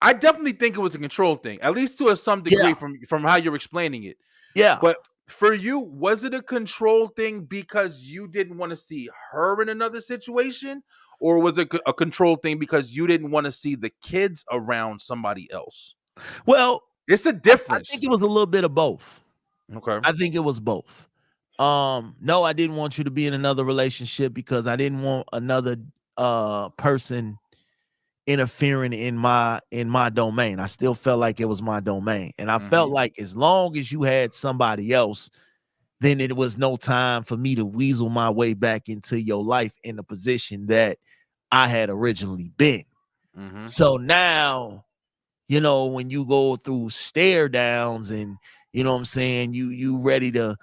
Speaker 1: I definitely think it was a control thing, at least to some
Speaker 2: Yeah,
Speaker 1: degree from how you're explaining it.
Speaker 2: yeah.
Speaker 1: But for you, was it a control thing because you didn't want to see her in another situation? Or was it a control thing because you didn't want to see the kids around somebody else?
Speaker 2: Well,
Speaker 1: It's a
Speaker 2: I
Speaker 1: difference.
Speaker 2: think it was a little bit of both.
Speaker 1: Okay.
Speaker 2: I think it was both. No, I didn't want you to be in another relationship because I didn't want another person interfering in my domain. I still felt like it was my domain. And I felt
Speaker 1: Hmm.
Speaker 2: like as long as you had somebody else, then it was no time for me to weasel my way back into your life in the position that I had originally been.
Speaker 1: Hmm.
Speaker 2: So now, when you go through stare downs and what I'm saying, you ready to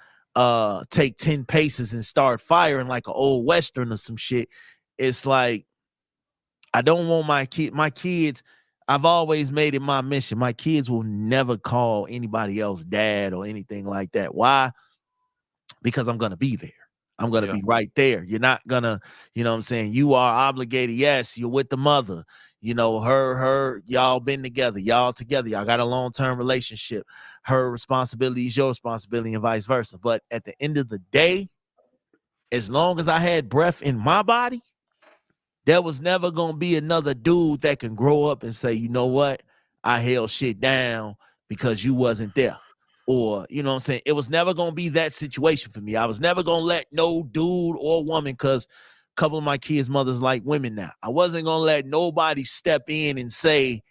Speaker 2: take 10 paces and start firing like an old western or some shit. It's like I don't want my kids. I've always made it my mission. My kids will never call anybody else dad or anything like that. Why? Because I'm gonna be there. I'm gonna
Speaker 1: Yeah.
Speaker 2: be right there. You're not gonna, what I'm saying, you are obligated. Yes, you're with the mother. Y'all been together, y'all together, y'all got a long-term relationship. Her responsibility is your responsibility, and vice versa. But at the end of the day, as long as I had breath in my body, there was never gonna be another dude that can grow up and say, you know what, I held shit down because you wasn't there. Or, what I'm saying? It was never gonna be that situation for me. I was never gonna let no dude or woman, because a couple of my kids' mothers like women now. I wasn't gonna let nobody step in and say,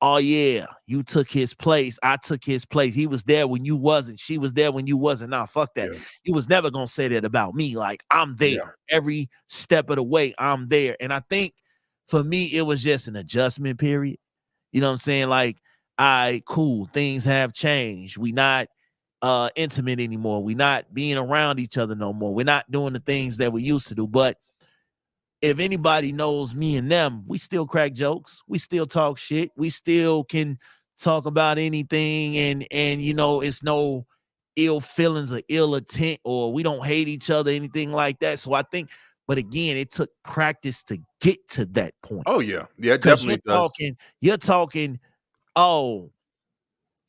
Speaker 2: oh yeah, you took his place. I took his place. He was there when you wasn't. She was there when you wasn't. Nah, fuck that.
Speaker 1: Yeah.
Speaker 2: You was never gonna say that about me. Like, I'm
Speaker 1: Yeah.
Speaker 2: there every step of the way. I'm there. And I think for me, it was just an adjustment period. You know what I'm saying? Like, cool. Things have changed. We not intimate anymore. We not being around each other no more. We're not doing the things that we used to do. But if anybody knows me and them, we still crack jokes. We still talk shit. We still can talk about anything, and it's no ill feelings or ill intent, or we don't hate each other, anything like that. So I think, but again, it took practice to get to that point.
Speaker 1: Oh yeah. Yeah, it
Speaker 2: Because
Speaker 1: definitely does.
Speaker 2: you're talking, oh,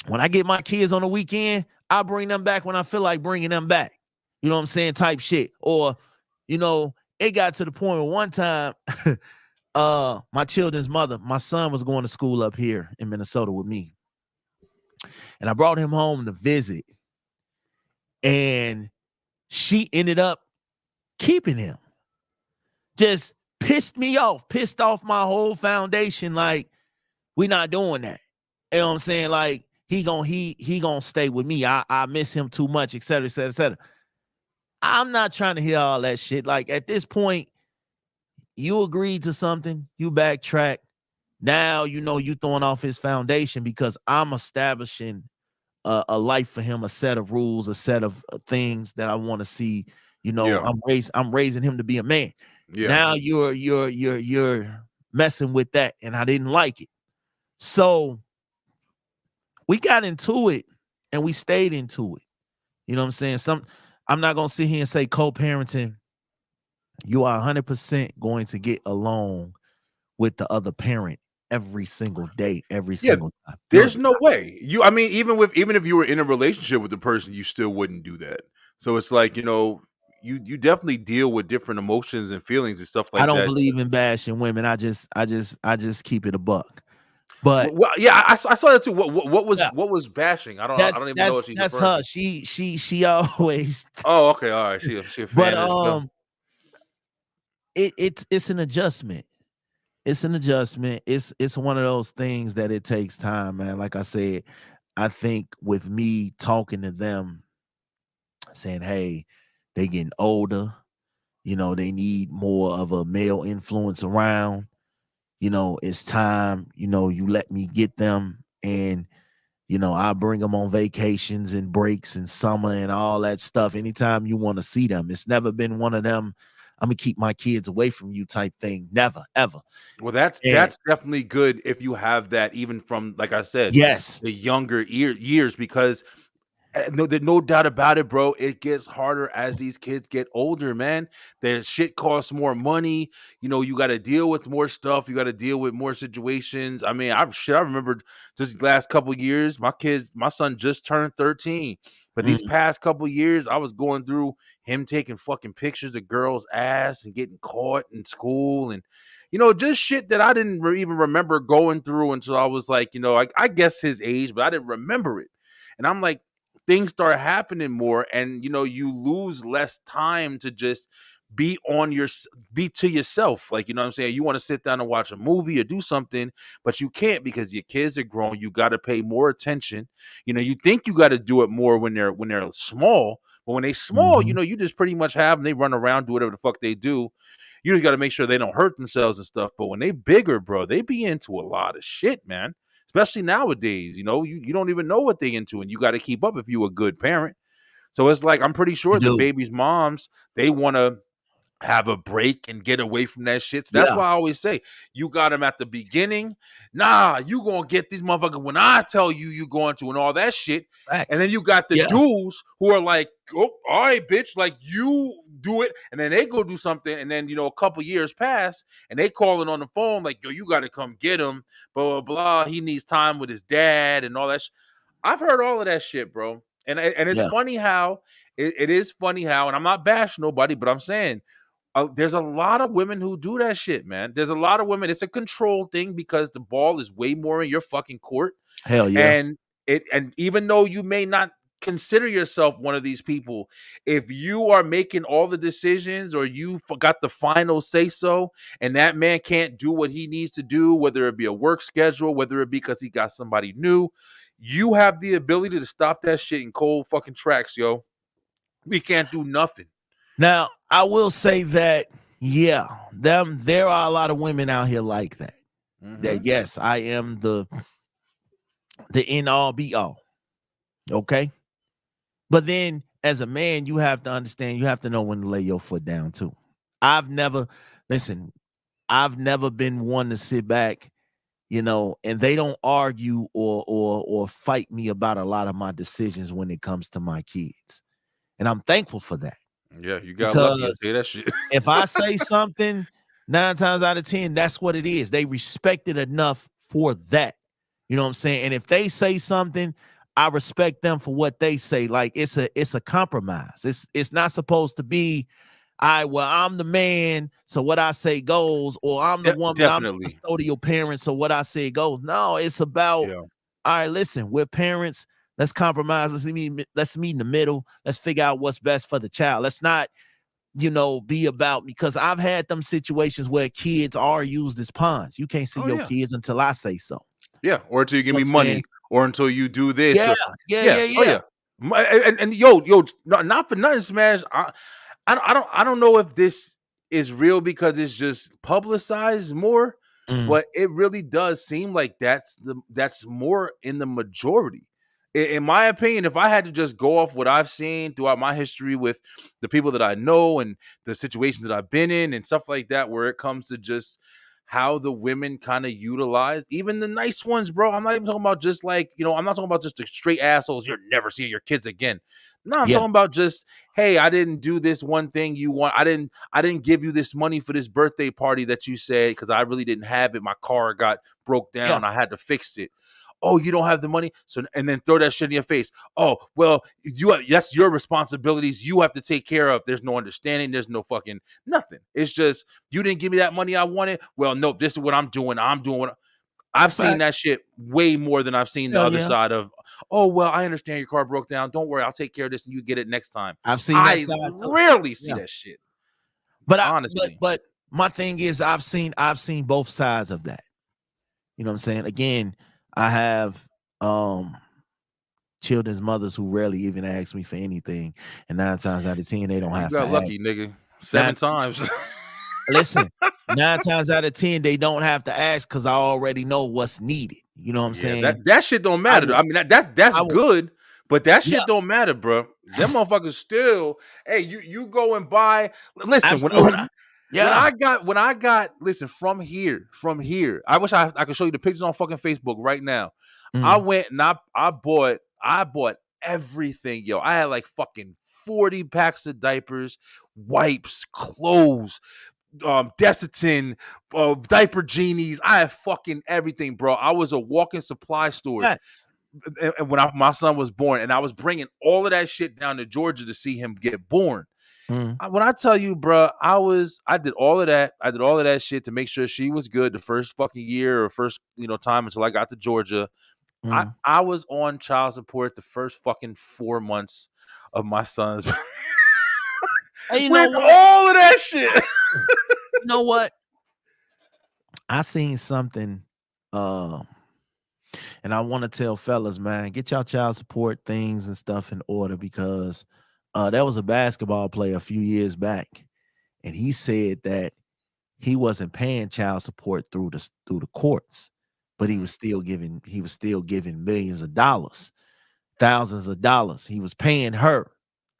Speaker 2: when I get my kids on the weekend, I bring them back when I feel like bringing them back. You know what I'm saying? Type shit. Or, it got to the point where one time, my children's mother, my son was going to school up here in Minnesota with me. And I brought him home to visit. And she ended up keeping him. Just pissed off my whole foundation. Like, we not doing that. You know what I'm saying? Like, he gonna stay with me. I miss him too much, et cetera, et cetera, et cetera. I'm not trying to hear all that shit. Like, at this point, you agreed to something, you backtrack. Now you throwing off his foundation because I'm establishing a life for him, a set of rules, a set of things that I want to see. You know,
Speaker 1: Yeah.
Speaker 2: I'm raising him to be a man.
Speaker 1: Yeah.
Speaker 2: Now you're messing with that, and I didn't like it. So we got into it, and we stayed into it. You know what I'm saying? I'm not gonna sit here and say co-parenting. You are 100% going to get along with the other parent every single day, every
Speaker 1: Yeah.
Speaker 2: single time.
Speaker 1: There's no way. I mean, even if you were in a relationship with the person, you still wouldn't do that. So it's like, you definitely deal with different emotions and feelings and stuff
Speaker 2: I
Speaker 1: like
Speaker 2: don't
Speaker 1: that.
Speaker 2: believe in bashing women. I just keep it a buck. But
Speaker 1: Well, yeah, I saw that too.
Speaker 2: yeah,
Speaker 1: What was bashing? I
Speaker 2: that's
Speaker 1: don't even know
Speaker 2: that's
Speaker 1: what she's
Speaker 2: that's
Speaker 1: referring
Speaker 2: her.
Speaker 1: to.
Speaker 2: She always.
Speaker 1: Oh, okay, all right. She a
Speaker 2: But
Speaker 1: fan of stuff.
Speaker 2: it's an adjustment. It's an adjustment. It's one of those things that it takes time, man. Like I said, I think with me talking to them, saying, "Hey, they getting older. You know, they need more of a male influence around. You know, it's time. You know, you let me get them, and I bring them on vacations and breaks and summer and all that stuff. Anytime you want to see them, it's never been one of them. I'm gonna keep my kids away from you type thing. Never, ever.
Speaker 1: Well, that's
Speaker 2: And
Speaker 1: that's definitely good if you have that even from, like I said,
Speaker 2: yes,
Speaker 1: the younger years, because no, there's no doubt about it, bro. It gets harder as these kids get older, man. Their shit costs more money. You got to deal with more stuff. You got to deal with more situations. I mean, I remember just the last couple years, my son just turned 13. But these
Speaker 2: mm,
Speaker 1: past couple years, I was going through him taking fucking pictures of girls' ass and getting caught in school, and just shit that I didn't even remember going through until I was like, I guess his age, but I didn't remember it. And I'm like, things start happening more, and you lose less time to just be on your be to yourself. Like, what I'm saying, you want to sit down and watch a movie or do something, but you can't because your kids are grown. You got to pay more attention. You think you got to do it more when they're small, but when they small,
Speaker 2: mhm.
Speaker 1: you just pretty much have them. They run around, do whatever the fuck they do. You just got to make sure they don't hurt themselves and stuff. But when they bigger, bro, they be into a lot of shit, man. Especially nowadays, you don't even know what they into, and you got to keep up if you a good parent. So it's like, I'm pretty
Speaker 2: You
Speaker 1: sure the
Speaker 2: do,
Speaker 1: baby's moms, they want to have a break and get away from that shit. So that's
Speaker 2: yeah,
Speaker 1: why I always say, you got them at the beginning. Nah, you gonna get these motherfuckers when I tell you you going to, and all that shit. And
Speaker 2: facts,
Speaker 1: then you got the
Speaker 2: yeah,
Speaker 1: dudes who are like, oh, all right, bitch, like you do it, and then they go do something, and then a couple years pass, and they calling on the phone like, yo, you got to come get him, blah blah blah. He needs time with his dad and all that. I've heard all of that shit, bro. And it's
Speaker 2: yeah,
Speaker 1: funny how it is funny how, and I'm not bashing nobody, but I'm saying there's a lot of women who do that shit, man. There's a lot of women. It's a control thing because the ball is way more in your fucking court.
Speaker 2: hell yeah,
Speaker 1: And even though you may not consider yourself one of these people, if you are making all the decisions or you got the final say so, and that man can't do what he needs to do, whether it be a work schedule, whether it be because he got somebody new, you have the ability to stop that shit in cold fucking tracks, yo. We can't do nothing.
Speaker 2: Now I will say that, yeah, there are a lot of women out here like that.
Speaker 1: Hmm.
Speaker 2: That yes, I am the end all be all. Okay. But then as a man, you have to understand, you have to know when to lay your foot down too. I've never, listen, I've never been one to sit back, and they don't argue or fight me about a lot of my decisions when it comes to my kids. And I'm thankful for that,
Speaker 1: Yeah, you got lucky. I
Speaker 2: because
Speaker 1: say that shit.
Speaker 2: if I say something, 9 times out of 10, that's what it is. They respect it enough for that. You know what I'm saying? And if they say something, I respect them for what they say. Like it's a compromise. It's not supposed to be, well, I'm the man, so what I say goes, or I'm the woman, I'm the
Speaker 1: Definitely.
Speaker 2: custodial parent, so what I say goes. No, it's about,
Speaker 1: Yeah.
Speaker 2: all right, listen, we're parents. Let's compromise. Let's meet in the middle. Let's figure out what's best for the child. Let's not be about, because I've had them situations where kids are used as pawns. You can't see
Speaker 1: Oh
Speaker 2: your
Speaker 1: yeah.
Speaker 2: kids until I say so.
Speaker 1: Yeah. Or until you
Speaker 2: You
Speaker 1: give
Speaker 2: know
Speaker 1: me
Speaker 2: what I'm saying?
Speaker 1: money, or until you do this,
Speaker 2: Yeah,
Speaker 1: or
Speaker 2: yeah,
Speaker 1: yeah.
Speaker 2: yeah,
Speaker 1: Oh
Speaker 2: yeah.
Speaker 1: yeah. And yo, not for nothing, Smash. I don't know if this is real because it's just publicized more,
Speaker 2: Mm,
Speaker 1: but it really does seem like that's more in the majority. in my opinion, if I had to just go off what I've seen throughout my history with the people that I know and the situations that I've been in and stuff like that, where it comes to just how the women kind of utilize even the nice ones, bro. I'm not even talking about just like, I'm not talking about just the straight assholes. You're never seeing your kids again. No, I'm
Speaker 2: Yeah,
Speaker 1: talking about just, hey, I didn't do this one thing you want. I didn't give you this money for this birthday party that you said because I really didn't have it. My car got broke
Speaker 2: yeah.
Speaker 1: down. I had to fix it. Oh, you don't have the money, so and then throw that shit in your face. Oh, well, that's your responsibilities. You have to take care of. There's no understanding. There's no fucking nothing. It's just you didn't give me that money I wanted. Well, no, this is what I'm doing. I'm doing what I've seen
Speaker 2: Fact.
Speaker 1: that shit way more than I've seen the
Speaker 2: Hell
Speaker 1: other
Speaker 2: yeah.
Speaker 1: side of. Oh, well, I understand your car broke down. Don't worry, I'll take care of this and you get it next time.
Speaker 2: I've seen that
Speaker 1: I
Speaker 2: side too.
Speaker 1: rarely see
Speaker 2: Yeah.
Speaker 1: that shit,
Speaker 2: But I but
Speaker 1: honestly.
Speaker 2: but my thing is I've seen both sides of that. You know what I'm saying? Again, I have children's mothers who rarely even ask me for anything. And 9 times out of 10, they don't
Speaker 1: You
Speaker 2: have to
Speaker 1: got
Speaker 2: ask.
Speaker 1: lucky, nigga. 7
Speaker 2: Nine,
Speaker 1: times.
Speaker 2: listen, 9 times out of 10, they don't have to ask because I already know what's needed. You know what I'm
Speaker 1: Yeah,
Speaker 2: saying?
Speaker 1: that shit don't
Speaker 2: I
Speaker 1: matter.
Speaker 2: will,
Speaker 1: I mean, that's
Speaker 2: I will,
Speaker 1: good, but that
Speaker 2: yeah,
Speaker 1: shit don't matter, bro. Them motherfuckers still. Hey, you go and buy. Listen,
Speaker 2: absolutely. Yeah.
Speaker 1: when I got listen from here. I wish I could show you the pictures on fucking Facebook right now. I
Speaker 2: Mm.
Speaker 1: went and I bought everything, yo. I had like fucking 40 packs of diapers, wipes, clothes, Desitin, diaper genies. I had fucking everything, bro. I was a walking supply store.
Speaker 2: Yes.
Speaker 1: And when my son was born, and I was bringing all of that shit down to Georgia to see him get born.
Speaker 2: Mm.
Speaker 1: When I tell you, bro, I did all of that. I did all of that shit to make sure she was good the first fucking year or first time until I got to Georgia. I
Speaker 2: Mm.
Speaker 1: I was on child support the first fucking 4 months of my son's
Speaker 2: And you know
Speaker 1: with
Speaker 2: what?
Speaker 1: all of that shit.
Speaker 2: You know what? I seen something, uh, and I want to tell fellas, man, get y'all child support things and stuff in order because there was a basketball player a few years back, and he said that he wasn't paying child support through the courts, but
Speaker 1: Mhm.
Speaker 2: he was still giving millions of dollars, thousands of dollars. He was paying her.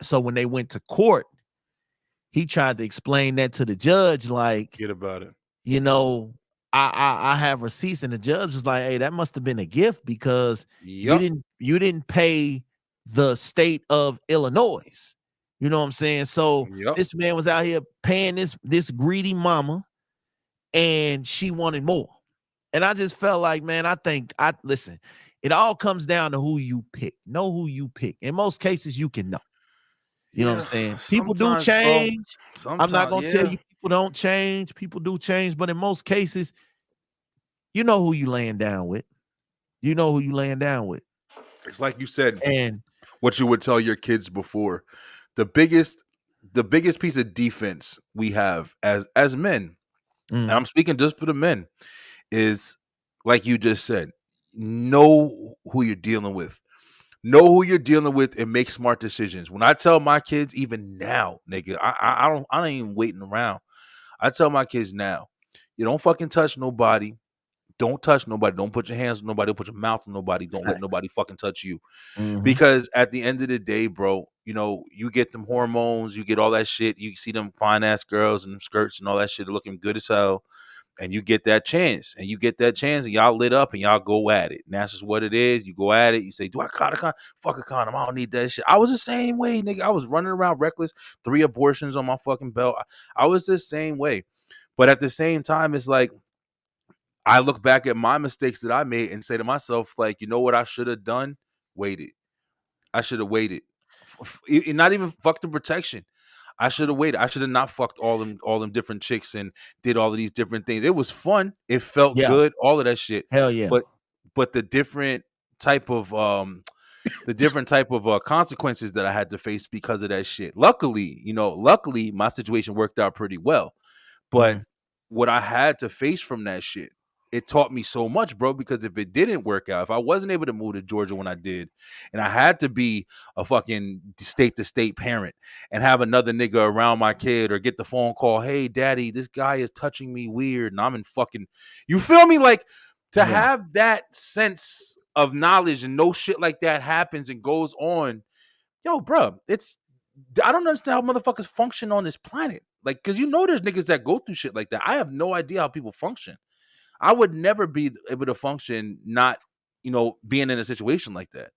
Speaker 2: So when they went to court, he tried to explain that to the judge, like,
Speaker 1: Forget about it.
Speaker 2: you know, I have receipts, and the judge was like, hey, that must have been a gift because
Speaker 1: Yup.
Speaker 2: you didn't pay the state of Illinois. You know what I'm saying? So
Speaker 1: Yup.
Speaker 2: this man was out here paying this greedy mama, and she wanted more. And I just felt like, man, I think I listen, it all comes down to who you pick. Know who you pick. In most cases, you can know. You know what I'm
Speaker 1: Yeah.
Speaker 2: saying? People do
Speaker 1: Sometimes, bro.
Speaker 2: change. I'm not
Speaker 1: Sometimes,
Speaker 2: gonna tell
Speaker 1: yeah.
Speaker 2: you people don't change. People do change, but in most cases, you know who you laying down with. You know who you laying down with.
Speaker 1: It's like you said,
Speaker 2: And
Speaker 1: what you would tell your kids before. The biggest, the biggest piece of defense we have as men, and
Speaker 2: mm,
Speaker 1: I'm speaking just for the men, is like you just said, know who you're dealing with. Know who you're dealing with and make smart decisions. When I tell my kids, even now, nigga, I don't even waiting around. I tell my kids now, you don't fucking touch nobody. Don't touch nobody. Don't put your hands on nobody. Don't put your mouth on nobody. Don't let
Speaker 2: facts.
Speaker 1: nobody fucking touch you.
Speaker 2: Mm-hmm.
Speaker 1: Because at the end of the day, bro, you get them hormones, you get all that shit. You see them fine ass girls and them skirts and all that shit looking good as hell. And you get that chance. And you get that chance and y'all lit up and y'all go at it. And that's just what it is. You go at it. You say, do I cut a condom? Fuck a condom. I don't need that shit. I was the same way, nigga. I was running around reckless, 3 abortions on my fucking belt. I was the same way. But at the same time, it's like I look back at my mistakes that I made and say to myself, like, you know what I should have done? Waited. I should have waited. Not even fuck the protection. I should have waited. I should have not fucked all them different chicks and did all of these different things. It was fun. It felt
Speaker 2: Yeah.
Speaker 1: good. All of that shit.
Speaker 2: Hell yeah.
Speaker 1: But the different type of consequences that I had to face because of that shit. Luckily my situation worked out pretty well. But
Speaker 2: Mm,
Speaker 1: what I had to face from that shit, it taught me so much, bro. Because if it didn't work out, if I wasn't able to move to Georgia when I did, and I had to be a fucking state to state parent and have another nigga around my kid or get the phone call, hey, daddy, this guy is touching me weird, and I'm in fucking, you feel me? Like to
Speaker 2: yeah.
Speaker 1: have that sense of knowledge and no shit like that happens and goes on, yo, bro, I don't understand how motherfuckers function on this planet. Like, cause there's niggas that go through shit like that. I have no idea how people function. I would never be able to function not, being in a situation like that.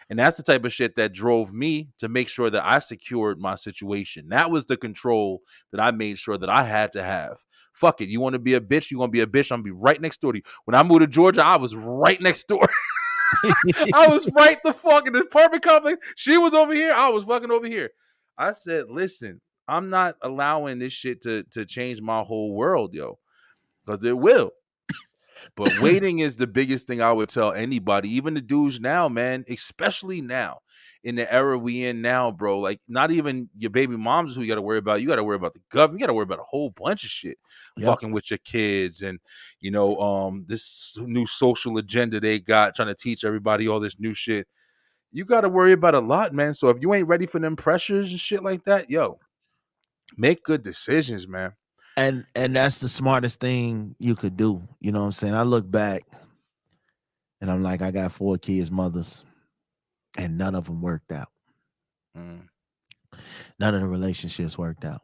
Speaker 1: And that's the type of shit that drove me to make sure that I secured my situation. That was the control that I made sure that I had to have. Fuck it. You want to be a bitch? You want to be a bitch? I'm going to be right next door to you. When I moved to Georgia, I was right next door. I was right the fuck in the apartment complex. She was over here. I was fucking over here. I said, listen, I'm not allowing this shit to change my whole world, yo, because it will. But waiting is the biggest thing I would tell anybody, even the dudes now, man, especially now in the era we in now, bro. Like, not even your baby moms who you got to worry about. You got to worry about the government. You got to worry about a whole bunch of shit
Speaker 2: Yep.
Speaker 1: fucking with your kids. And, this new social agenda they got trying to teach everybody all this new shit. You got to worry about a lot, man. So if you ain't ready for them pressures and shit like that, yo, make good decisions, man.
Speaker 2: And that's the smartest thing you could do. You know what I'm saying? I look back and I'm like, I got 4 kids' mothers, and none of them worked out.
Speaker 1: Mm.
Speaker 2: None of the relationships worked out.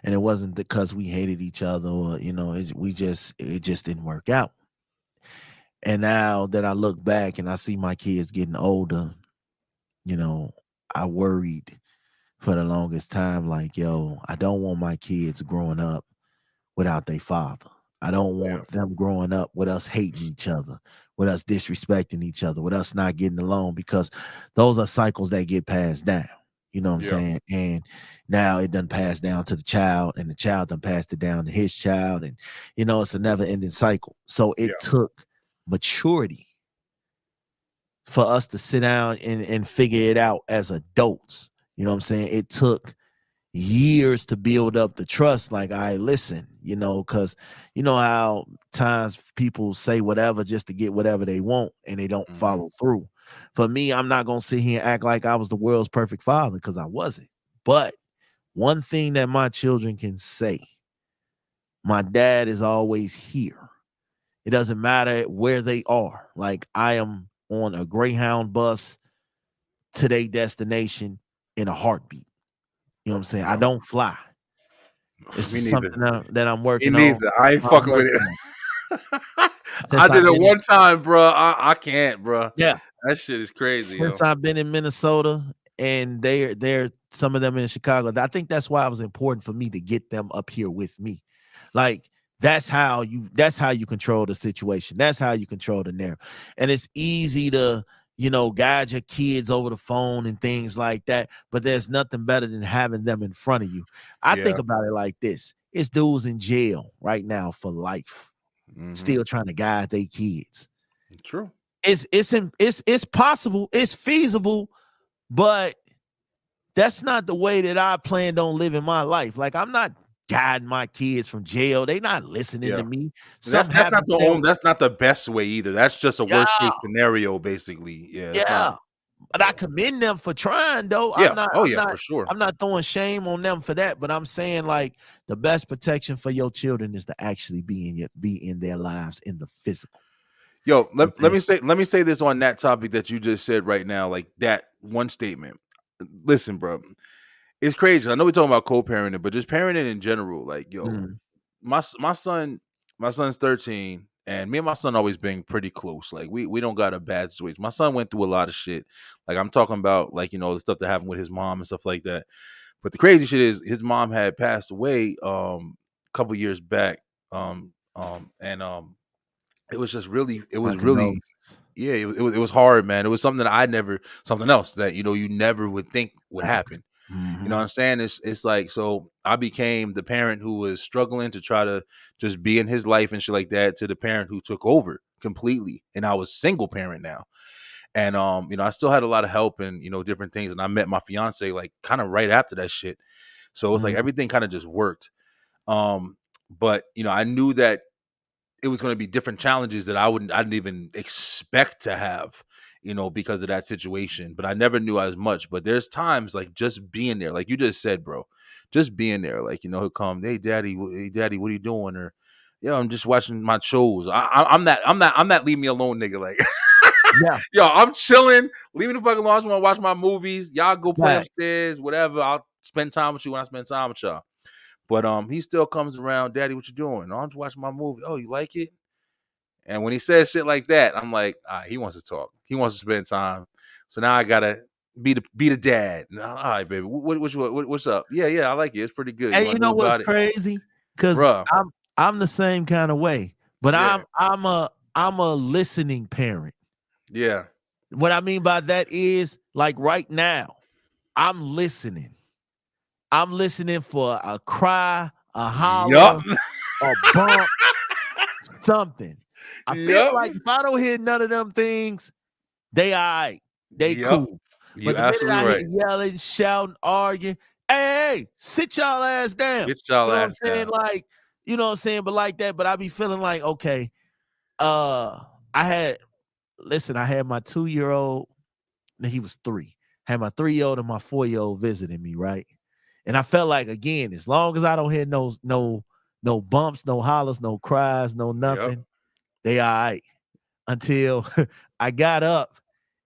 Speaker 2: And it wasn't because we hated each other or, it just didn't work out. And now that I look back and I see my kids getting older, I worried for the longest time, like, yo, I don't want my kids growing up without their father. I don't
Speaker 1: Yeah.
Speaker 2: want them growing up with us hating each other, with us disrespecting each other, with us not getting along, because those are cycles that get passed down. You know what I'm
Speaker 1: Yeah.
Speaker 2: saying? And now it done passed down to the child, and the child done passed it down to his child. And, it's a never ending cycle. So
Speaker 1: Yeah.
Speaker 2: it took maturity for us to sit down and figure it out as adults. You know what I'm saying? It took years to build up the trust. Like, I listen, because you know how times people say whatever just to get whatever they want and they don't
Speaker 1: Mm-hmm.
Speaker 2: follow through. For me, I'm not gonna sit here and act like I was the world's perfect father, because I wasn't. But one thing that my children can say, my dad is always here. It doesn't matter where they are. Like, I am on a Greyhound bus to their destination in a heartbeat. You know what I'm saying? I
Speaker 1: Yeah.
Speaker 2: don't fly. This
Speaker 1: Me
Speaker 2: is
Speaker 1: neither.
Speaker 2: something that I'm
Speaker 1: Me
Speaker 2: working on.
Speaker 1: neither. I ain't
Speaker 2: I'm
Speaker 1: fucking with
Speaker 2: working
Speaker 1: it.
Speaker 2: on
Speaker 1: I
Speaker 2: since
Speaker 1: did
Speaker 2: I've
Speaker 1: it
Speaker 2: been in,
Speaker 1: one time, bro. I can't, bro.
Speaker 2: yeah,
Speaker 1: That shit is crazy,
Speaker 2: since
Speaker 1: yo.
Speaker 2: I've been in Minnesota, and they're some of them in Chicago. I think that's why it was important for me to get them up here with me. Like, that's how you control the situation. That's how you control the narrative. And it's easy to, guide your kids over the phone and things like that. But there's nothing better than having them in front of you. I think
Speaker 1: Yeah.
Speaker 2: about it like this: it's dudes in jail right now for life,
Speaker 1: Mm-hmm.
Speaker 2: still trying to guide their kids.
Speaker 1: True.
Speaker 2: It's possible, it's feasible, but that's not the way that I planned on living my life. Like, I'm not guiding my kids from jail. They not listening to
Speaker 1: Yeah.
Speaker 2: me.
Speaker 1: And that's
Speaker 2: Something
Speaker 1: that's not
Speaker 2: happened
Speaker 1: the
Speaker 2: to them.
Speaker 1: only that's not the best way either. That's just a worst
Speaker 2: Yeah,
Speaker 1: case scenario, basically. Yeah, it's not.
Speaker 2: yeah. But I
Speaker 1: Yeah.
Speaker 2: commend them for trying, though.
Speaker 1: Yeah.
Speaker 2: I'm not,
Speaker 1: Oh
Speaker 2: I'm
Speaker 1: yeah,
Speaker 2: not,
Speaker 1: for sure.
Speaker 2: I'm not throwing shame on them for that. But I'm saying, like, the best protection for your children is to actually be in their lives in the physical.
Speaker 1: Yo,
Speaker 2: You know what I'm
Speaker 1: let me say this on that topic that you just said right now, like that one statement. Listen, bro, it's crazy. I know we're talking about co-parenting, but just parenting in general. Like, yo,
Speaker 2: saying?
Speaker 1: my son's 13, and me and my son always been pretty close. Like, we don't got a bad situation. My son went through a lot of shit. Like, I'm talking about, like, the stuff that happened with his mom and stuff like that. But the crazy shit is his mom had passed away a couple years back. And it was just really, it
Speaker 2: My
Speaker 1: was really,
Speaker 2: condolences.
Speaker 1: yeah, it was hard, man. It was something that something else that you never would think would
Speaker 2: Facts.
Speaker 1: happen. You know
Speaker 2: Mm-hmm.
Speaker 1: what I'm saying? It's like, so I became the parent who was struggling to try to just be in his life and shit like that, to the parent who took over completely. And I was single parent now. And I still had a lot of help and different things. And I met my fiance like kind of right after that shit. So it's like
Speaker 2: Mm-hmm.
Speaker 1: everything kind of just worked. But I knew that it was going to be different challenges that I didn't even expect to have, because of that situation. But I never knew as much. But there's times like just being there, like you just said, bro, just being there, like he'll come, hey daddy, what are you doing? Or I'm just watching my shows. I'm that leave me alone nigga. Like
Speaker 2: Yeah,
Speaker 1: Yo, I'm chilling, leaving the fucking lounge room, watch my movies. Y'all go play
Speaker 2: right.
Speaker 1: upstairs, whatever. I'll spend time with you when I spend time with y'all. But he still comes around, Daddy, what you doing? Oh, I'm just watching my movie. Oh, you like it? And when he says shit like that, I'm like, he wants to talk. He wants to spend time. So now I gotta be the dad. All right, baby. What's up? Yeah, yeah, I like it. It's pretty good. You
Speaker 2: And
Speaker 1: want
Speaker 2: you
Speaker 1: to know
Speaker 2: know what's
Speaker 1: about it,
Speaker 2: crazy? Because
Speaker 1: bruh?
Speaker 2: I'm the same kind of way, but
Speaker 1: Yeah,
Speaker 2: I'm a listening parent.
Speaker 1: yeah.
Speaker 2: What I mean by that is like right now, I'm listening. I'm listening for a cry, a
Speaker 1: Yup.
Speaker 2: holler, a bump, something. I feel
Speaker 1: Yup.
Speaker 2: like if I don't hear none of them things, they all right. They
Speaker 1: Yup.
Speaker 2: cool.
Speaker 1: You
Speaker 2: But the minute
Speaker 1: absolutely
Speaker 2: I hear
Speaker 1: right.
Speaker 2: yelling, shouting, arguing, hey, sit y'all ass down.
Speaker 1: Get y'all
Speaker 2: You know what I'm
Speaker 1: ass
Speaker 2: saying?
Speaker 1: down.
Speaker 2: Like, you know what I'm saying? But like that, but I be feeling like, okay, uh, I had I had my 2-year-old, he was 3. Had my 3-year-old and my 4-year-old visiting me, right? And I felt like again, as long as I don't hear no bumps, no hollers, no cries, no
Speaker 1: Yup.
Speaker 2: nothing, they all right. Until I got up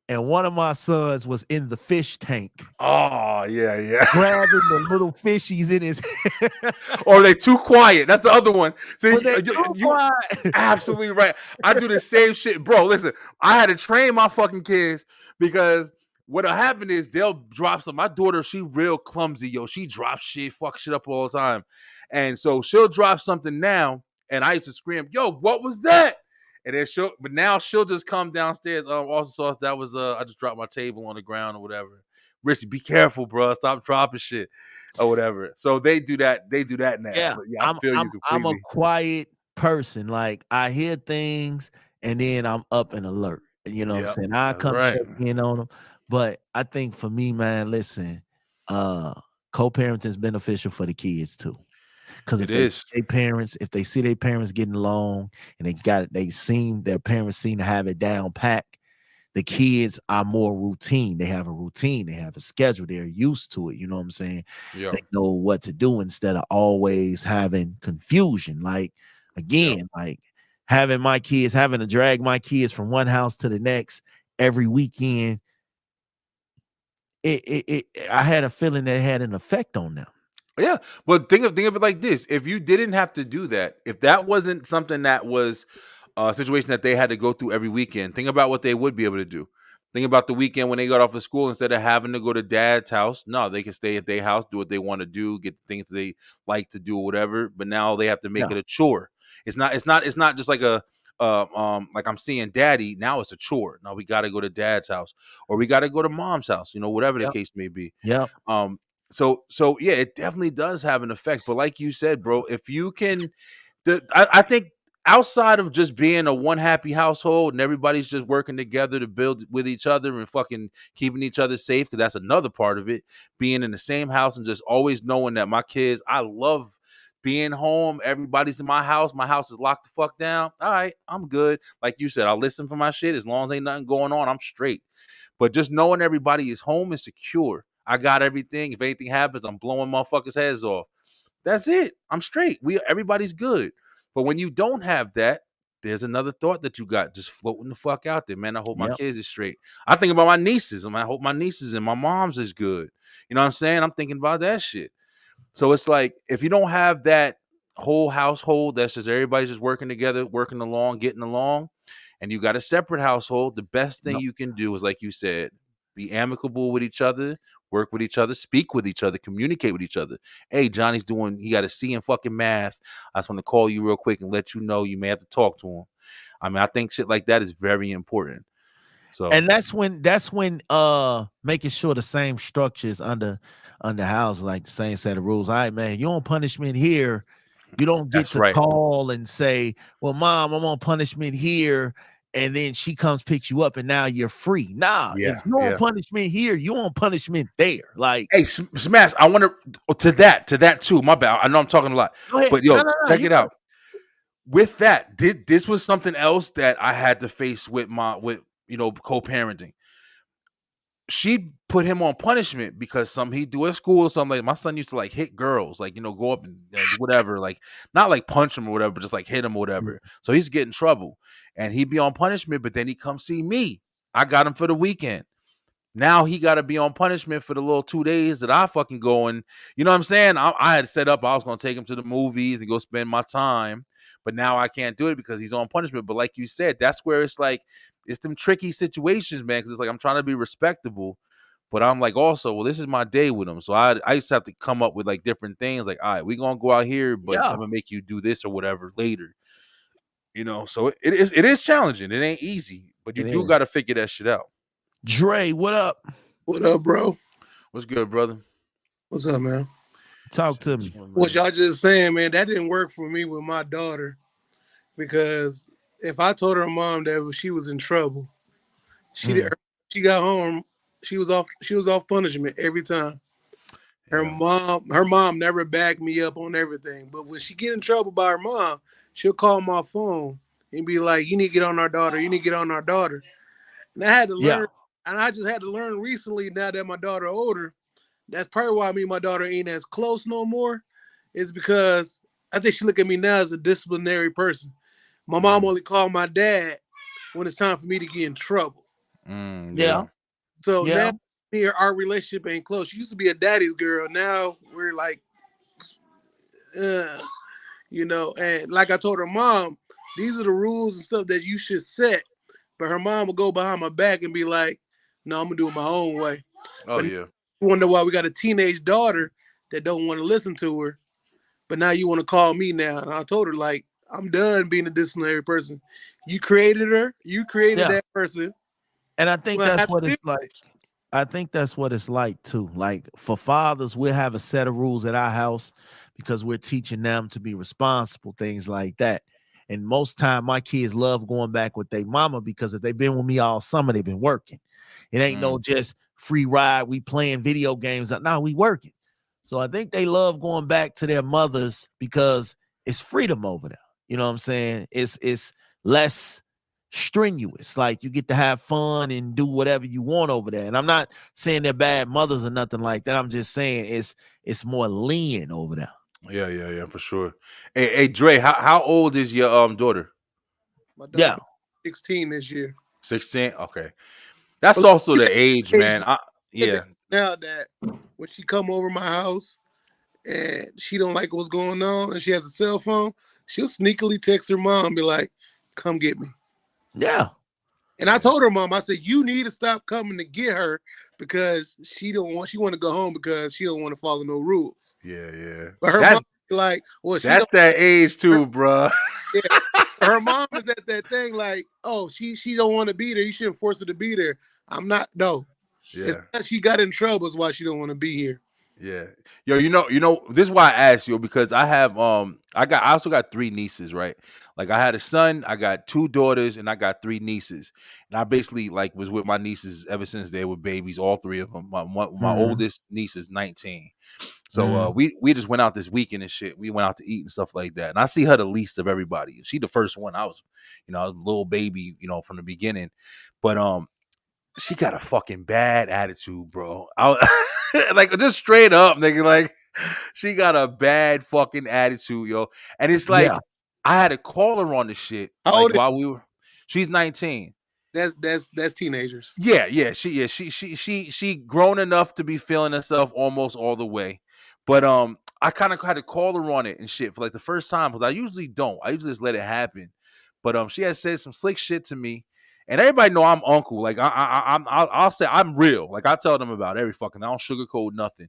Speaker 2: and one of my sons was in the fish tank
Speaker 1: Oh, yeah, yeah.
Speaker 2: grabbing the little fishies in his
Speaker 1: Or are they too quiet? That's the other one.
Speaker 2: when
Speaker 1: See,
Speaker 2: they
Speaker 1: you,
Speaker 2: too
Speaker 1: you
Speaker 2: quiet.
Speaker 1: absolutely right. I do the same shit, bro. Listen, I had to train my fucking kids because what'll happen is they'll drop some. My daughter, she real clumsy, yo. She drops shit, fuck shit up all the time, and so she'll drop something now, and I used to scream, "Yo, what was that?" And then but now she'll just come downstairs. Also, sauce, that was I just dropped my table on the ground or whatever. Richie, be careful, bro. Stop dropping shit or whatever. So they do that. They do that now.
Speaker 2: Yeah,
Speaker 1: But yeah, I
Speaker 2: I'm
Speaker 1: feel
Speaker 2: I'm
Speaker 1: you
Speaker 2: I'm a
Speaker 1: completely.
Speaker 2: quiet person. Like I hear things and then I'm up and alert. You know what I'm
Speaker 1: Yep,
Speaker 2: saying? I
Speaker 1: that's
Speaker 2: come
Speaker 1: right.
Speaker 2: check in on them. But I think for me, man, listen, uh co-parenting is beneficial for the kids too. Because
Speaker 1: It is.
Speaker 2: if they see their parents getting along and they seem their parents seem to have it down pat, the kids are more routine. They have a routine, they have a schedule, they're used to it. You know what I'm saying?
Speaker 1: Yep.
Speaker 2: They know what to do instead of always having confusion. Like
Speaker 1: Yep.
Speaker 2: again, like having to drag my kids from one house to the next every weekend. I had a feeling that it had an effect on them.
Speaker 1: Yeah, but think of it like this: if you didn't have to do that, if that wasn't something that was a situation that they had to go through every weekend, think about what they would be able to do. Think about the weekend when they got off of school instead of having to go to dad's house. No, they can stay at their house, do what they want to do, get the things they like to do, or whatever. But now they have to make
Speaker 2: Yeah,
Speaker 1: it a chore. It's not just like a like I'm seeing daddy. Now it's a chore. Now we got to go to dad's house, or we got to go to mom's house. Whatever the
Speaker 2: yep,
Speaker 1: case may be.
Speaker 2: yep,
Speaker 1: Um, so yeah, it definitely does have an effect. But like you said, bro, if you can, I think outside of just being a one happy household and everybody's just working together to build with each other and fucking keeping each other safe, because that's another part of it. Being in the same house and just always knowing that my kids, I love being home. Everybody's in my house. My house is locked the fuck down. All right, I'm good. Like you said, I'll listen for my shit. As long as ain't nothing going on, I'm straight. But just knowing everybody is home and secure. I got everything. If anything happens, I'm blowing motherfuckers' heads off. That's it. I'm straight. Everybody's good. But when you don't have that, there's another thought that you got just floating the fuck out there, man. I hope my
Speaker 2: yep,
Speaker 1: kids is straight. I think about my nieces. I hope my nieces and my mom's is good. You know what I'm saying? I'm thinking about that shit. So it's like if you don't have that whole household that's just everybody's just working together, working along, getting along, and you got a separate household, the best thing
Speaker 2: yep.
Speaker 1: you can do is, like you said, be amicable with each other, work with each other, speak with each other, communicate with each other. Hey, Johnny's he got a C in fucking math. I just want to call you real quick and let you know you may have to talk to him. I mean, I think shit like that is very important. So,
Speaker 2: And that's when making sure the same structure is under house, like the same set of rules. All right, man, you on punishment here. You don't get
Speaker 1: that's
Speaker 2: to
Speaker 1: right.
Speaker 2: call and say, well, mom, I'm on punishment here. And then she comes, picks you up, and now you're free. Nah, if
Speaker 1: Yeah,
Speaker 2: you're on
Speaker 1: yeah.
Speaker 2: punishment here, you're on punishment there. Like,
Speaker 1: Hey, Smash, I want to that too. My bad. I know I'm talking a lot,
Speaker 2: go ahead.
Speaker 1: but
Speaker 2: No,
Speaker 1: yo,
Speaker 2: no, no.
Speaker 1: check
Speaker 2: You
Speaker 1: it
Speaker 2: go.
Speaker 1: out. With that, did this was something else that I had to face with co-parenting. She put him on punishment because some he do at school. Something like my son used to like hit girls, like go up and whatever, like not like punch him or whatever, but just like hit him or
Speaker 2: Mm,
Speaker 1: whatever. So he's getting in trouble, and he'd be on punishment. But then he come see me. I got him for the weekend. Now he got to be on punishment for the little 2 days that I fucking go and, you know what I'm saying? I had set up, I was going to take him to the movies and go spend my time. But now I can't do it because he's on punishment. But like you said, that's where it's like, it's them tricky situations, man. Cause it's like, I'm trying to be respectable. But I'm like, also, well, this is my day with him. So I used to have to come up with like different things. Like, all right, we're going to go out here, but
Speaker 2: Yeah,
Speaker 1: I'm going to make you do this or whatever later. So it is challenging. It ain't easy, but you
Speaker 2: it
Speaker 1: do
Speaker 2: is.
Speaker 1: got to figure that shit out.
Speaker 2: Dre, what up?
Speaker 3: What up, bro?
Speaker 1: What's good, brother?
Speaker 3: What's up, man?
Speaker 2: Talk to me.
Speaker 1: Chilling,
Speaker 3: What
Speaker 1: man.
Speaker 3: y'all just saying, man, that didn't work for me with my daughter because if I told her mom that she was in trouble,
Speaker 2: Mm.
Speaker 3: she got home, she was off punishment every time.
Speaker 1: Yeah.
Speaker 3: Her mom never backed me up on everything. But when she get in trouble by her mom, she'll call my phone and be like, "You need to get on our daughter. You need to get on our daughter." And I had to
Speaker 2: Yeah,
Speaker 3: learn, and I just had to learn recently now that my daughter older. That's probably why me and my daughter ain't as close no more. Is because I think she look at me now as a disciplinary person. My mom
Speaker 1: Mm,
Speaker 3: only called my dad when it's time for me to get in trouble.
Speaker 2: yeah,
Speaker 1: yeah.
Speaker 3: So
Speaker 2: yeah,
Speaker 3: now our relationship ain't close. She used to be a daddy's girl. Now we're like, uh, and like I told her mom, these are the rules and stuff that you should set. But her mom would go behind my back and be like, "No, I'm gonna do it my own way."
Speaker 1: Oh
Speaker 3: But
Speaker 1: yeah.
Speaker 3: you wonder why we got a teenage daughter that don't want to listen to her. But now you want to call me now. And I told her, like, I'm done being a disciplinary person. You created her. You created
Speaker 2: yeah.
Speaker 3: that person.
Speaker 2: And I think
Speaker 3: Well, I
Speaker 2: that's
Speaker 3: have to
Speaker 2: what
Speaker 3: deal
Speaker 2: it's like.
Speaker 3: with it.
Speaker 2: I think that's what it's like too. Like for fathers, we'll have a set of rules at our house because we're teaching them to be responsible, things like that. And most time, my kids love going back with their mama because if they've been with me all summer, they've been working. It ain't no
Speaker 1: Mm,
Speaker 2: just free ride. We playing video games. No, we working. So I think they love going back to their mothers because it's freedom over there. You know what I'm saying? It's less strenuous. Like you get to have fun and do whatever you want over there. And I'm not saying they're bad mothers or nothing like that. I'm just saying it's more lean over there.
Speaker 1: yeah, for sure. Hey, Dre, how old is your daughter?
Speaker 3: My daughter
Speaker 2: Yeah,
Speaker 3: gonna be 16 this year.
Speaker 1: 16. Okay, that's
Speaker 3: But
Speaker 1: also
Speaker 3: look,
Speaker 1: the age,
Speaker 3: age
Speaker 1: man. Yeah,
Speaker 3: now that when she come over my house and she don't like what's going on and she has a cell phone, she'll sneakily text her mom and be like, "Come get me."
Speaker 2: yeah,
Speaker 3: And I
Speaker 1: yeah,
Speaker 3: told her mom, I said, "You need to stop coming to get her because she want to go home because she don't want to follow no rules."
Speaker 1: yeah.
Speaker 3: But her mom
Speaker 1: That
Speaker 3: be like, well, she
Speaker 1: that's
Speaker 3: don't.
Speaker 1: that age
Speaker 3: Her,
Speaker 1: too, bruh.
Speaker 3: yeah. Her mom is at that thing like, oh, she don't want to be there. You shouldn't force her to be there. I'm not. No, it's
Speaker 1: Yeah.
Speaker 3: not she got in trouble. Is why she don't want to be here.
Speaker 1: Yeah. Yo, this is why I asked you because I also got three nieces, right? Like I had a son, I got two daughters, and I got three nieces. And I basically like was with my nieces ever since they were babies, all three of them. My
Speaker 2: mm,
Speaker 1: oldest niece is 19. So
Speaker 2: mm,
Speaker 1: we just went out this weekend and shit. We went out to eat and stuff like that. And I see her the least of everybody. She the first one. I was a little baby, from the beginning. But she got a fucking bad attitude, bro. Like just straight up, nigga. Like she got a bad fucking attitude, yo. And it's
Speaker 2: yeah,
Speaker 1: like I had to call her on the shit,
Speaker 3: How
Speaker 1: like
Speaker 3: old is
Speaker 1: while we were. She's 19.
Speaker 3: that's teenagers.
Speaker 1: Yeah. She grown enough to be feeling herself almost all the way. But I kind of had to call her on it and shit for like the first time because I usually don't. I usually just let it happen. But she had said some slick shit to me, and everybody know I'm uncle. Like I'll say I'm real. Like I tell them about every fucking. I don't sugarcoat nothing.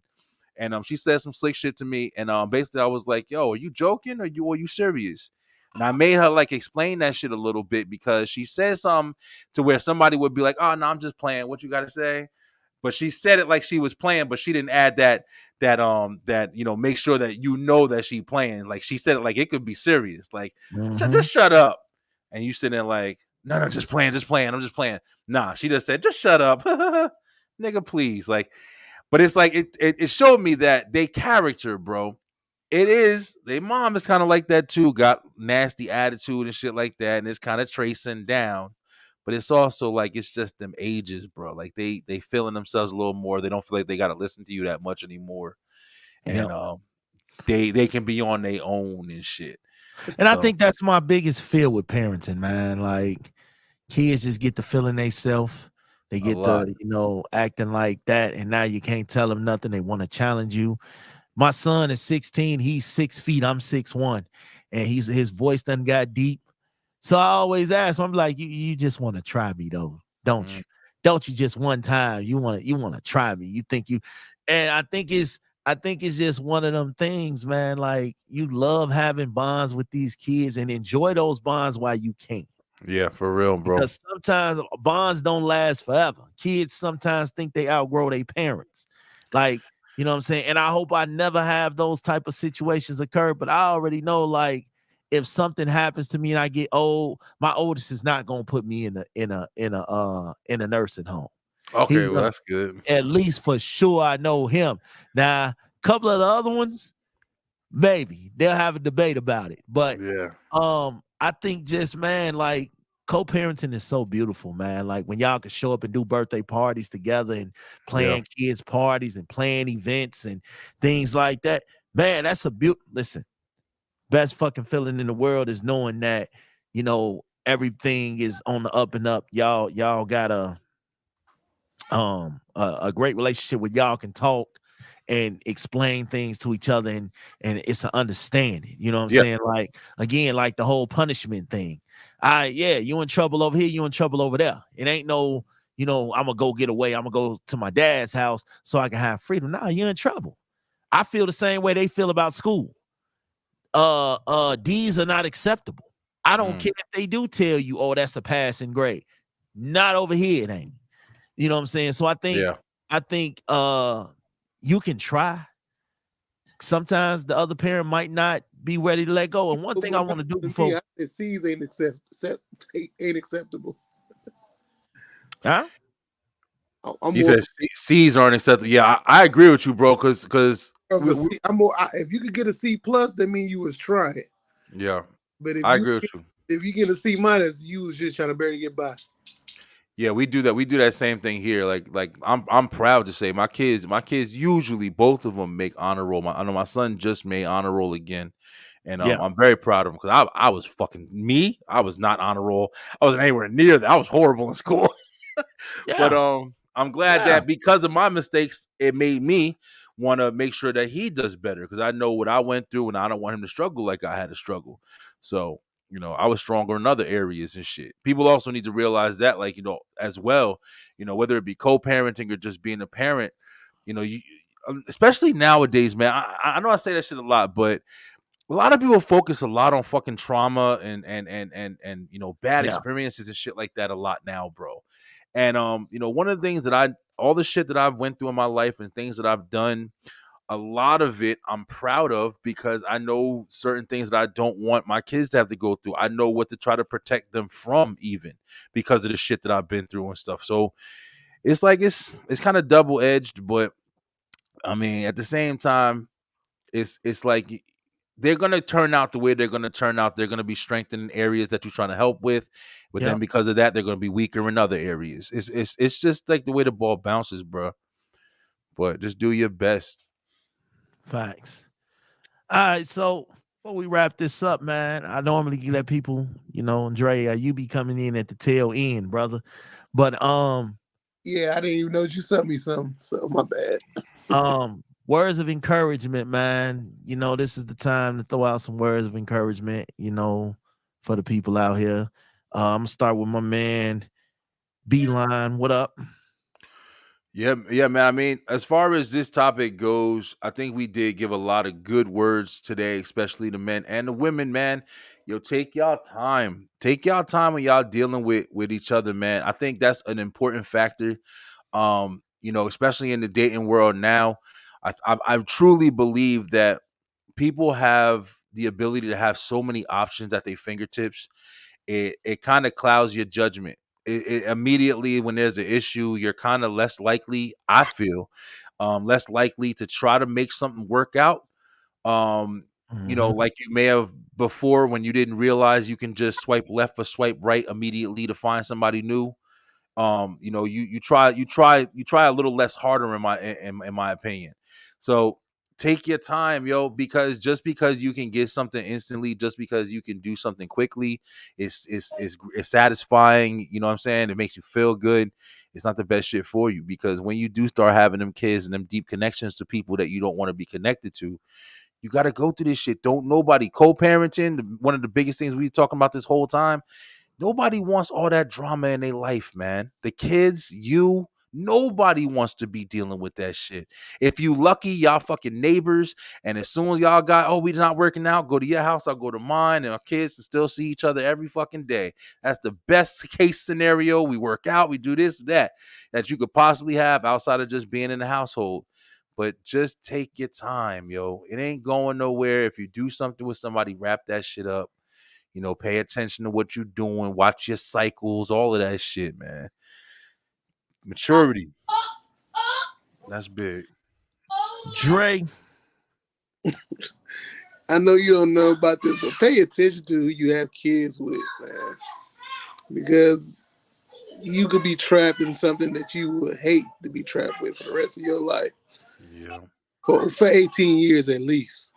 Speaker 1: And she said some slick shit to me, and basically I was like, "Yo, are you joking or are you serious?" And I made her like explain that shit a little bit because she said something to where somebody would be like, "Oh no, I'm just playing. What you got to say?" But she said it like she was playing, but she didn't add that make sure that that she playing. Like she said it like it could be serious. Like
Speaker 2: mm-hmm,
Speaker 1: just shut up. And you sitting there like, no, just playing, just playing. I'm just playing. Nah, she just said, just shut up, nigga, please. Like, but it's like it showed me that they character, bro. It is. Their mom is kind of like that too. Got nasty attitude and shit like that, and it's kind of tracing down. But it's also like it's just them ages, bro. Like they feeling themselves a little more. They don't feel like they got to listen to you that much anymore,
Speaker 2: yeah.
Speaker 1: and they can be on their own and shit.
Speaker 2: And I
Speaker 1: So
Speaker 2: think that's my biggest fear with parenting, man. Like kids just get to feeling they self. They
Speaker 1: A
Speaker 2: get
Speaker 1: lot.
Speaker 2: the, acting like that, and now you can't tell them nothing. They want to challenge you. My son is 16. He's 6 feet. I'm 6'1", and his voice done got deep. So I always ask him, I'm like, you just want to try me though, don't
Speaker 1: Mm,
Speaker 2: you? Don't you just one time you want to try me? You think you, and I think it's just one of them things, man. Like you love having bonds with these kids and enjoy those bonds while you can.
Speaker 1: yeah, for real, bro.
Speaker 2: Because sometimes bonds don't last forever. Kids sometimes think they outgrow their parents. Like, you know what I'm saying? And I hope I never have those type of situations occur, but I already know like if something happens to me and I get old, my oldest is not going to put me in a nursing home. He's
Speaker 1: Okay, well
Speaker 2: going
Speaker 1: that's good.
Speaker 2: to, at least for sure I know him. Now, a couple of the other ones, maybe they'll have a debate about it. But
Speaker 1: Yeah,
Speaker 2: I think just, man, like co-parenting is so beautiful, man. Like when y'all can show up and do birthday parties together and
Speaker 1: yeah,
Speaker 2: plan kids parties and plan events and things like that. Man, that's a beaut. Listen, best fucking feeling in the world is knowing that, everything is on the up and up. Y'all got a great relationship where y'all can talk and explain things to each other, and it's an understanding. You know what I'm
Speaker 1: yeah,
Speaker 2: saying? Like again, like the whole punishment thing. Yeah, you in trouble over here, you in trouble over there. It ain't no, I'm gonna go get away. I'm gonna go to my dad's house so I can have freedom. Nah, you're in trouble. I feel the same way they feel about school. D's are not acceptable. I don't
Speaker 1: mm,
Speaker 2: care if they do tell you, oh, that's a passing grade. Not over here, it ain't. You know what I'm saying? So I think
Speaker 1: yeah.
Speaker 2: I think you can try. Sometimes the other parent might not be ready to let go. And one
Speaker 3: But
Speaker 2: thing I
Speaker 3: what
Speaker 2: want to do
Speaker 3: happened to me,
Speaker 2: before,
Speaker 3: I said C's ain't acceptable.
Speaker 2: huh?
Speaker 3: I'm
Speaker 1: He
Speaker 3: more
Speaker 1: says C's aren't acceptable. Yeah, I agree with you, bro. Because
Speaker 3: of a C. I'm more. If you could get a C plus, that means you was trying.
Speaker 1: yeah,
Speaker 3: But
Speaker 1: I agree with you.
Speaker 3: if you get a C minus, you was just trying to barely get by.
Speaker 1: Yeah, we do that. We do that same thing here. Like I'm proud to say my kids usually both of them make honor roll. I know my son just made honor roll again, and
Speaker 2: Yeah,
Speaker 1: I'm very proud of him because I was fucking me. I was not honor roll. I wasn't anywhere near that. I was horrible in school. But
Speaker 2: yeah,
Speaker 1: I'm glad
Speaker 2: yeah,
Speaker 1: that because of my mistakes, it made me want to make sure that he does better because I know what I went through, and I don't want him to struggle like I had to struggle. So I was stronger in other areas and shit. People also need to realize that, like as well, whether it be co-parenting or just being a parent, you especially nowadays, man. I know I say that shit a lot, but a lot of people focus a lot on fucking trauma and bad
Speaker 2: yeah,
Speaker 1: experiences and shit like that a lot now, bro. And one of the things that all the shit that I've went through in my life and things that I've done, a lot of it I'm proud of because I know certain things that I don't want my kids to have to go through. I know what to try to protect them from, even because of the shit that I've been through and stuff. So it's like it's kind of double edged, but I mean at the same time it's like they're gonna turn out the way they're gonna turn out. They're gonna be strengthened in areas that you're trying to help with, but
Speaker 2: yeah.
Speaker 1: then because of that, they're gonna be weaker in other areas. It's just like the way the ball bounces, bro. But just do your best.
Speaker 2: Facts. All right, so before we wrap this up, man, I normally let people, Dre, you be coming in at the tail end, brother. But
Speaker 3: Yeah, I didn't even know you sent me something. So my bad.
Speaker 2: words of encouragement, man. This is the time to throw out some words of encouragement, for the people out here. I'm gonna start with my man Beeline. What up?
Speaker 1: Yeah, yeah, man. I mean, as far as this topic goes, I think we did give a lot of good words today, especially the men and the women, man. Take y'all time. Take y'all time when y'all dealing with each other, man. I think that's an important factor. Especially in the dating world now. I truly believe that people have the ability to have so many options at their fingertips. It kind of clouds your judgment. It immediately when there's an issue, you're kind of less likely, I feel, less likely to try to make something work out. Um,
Speaker 2: Mhm.
Speaker 1: like you may have before when you didn't realize you can just swipe left or swipe right immediately to find somebody new. You try a little less harder in my opinion. So take your time, yo, because just because you can get something instantly, just because you can do something quickly, it's satisfying. You know what I'm saying? It makes you feel good. it's not the best shit for you, because when you do start having them kids and them deep connections to people that you don't want to be connected to, you got to go through this shit. Don't nobody co-parenting. One of the biggest things we talking about this whole time. Nobody wants all that drama in their life, man. The kids, you, nobody wants to be dealing with that shit. If you lucky, y'all fucking neighbors, and as soon as y'all got, oh, we not working out, go to your house, I'll go to mine, and our kids can still see each other every fucking day. That's the best case scenario. We work out, we do this, that you could possibly have outside of just being in the household. But just take your time, yo. It ain't going nowhere. If you do something with somebody, wrap that shit up. Pay attention to what you're doing, watch your cycles, all of that shit, man. Maturity. That's big.
Speaker 2: Dre,
Speaker 3: I know you don't know about this, but pay attention to who you have kids with, man. Because you could be trapped in something that you would hate to be trapped with for the rest of your life.
Speaker 1: Yeah.
Speaker 3: For 18 years at least.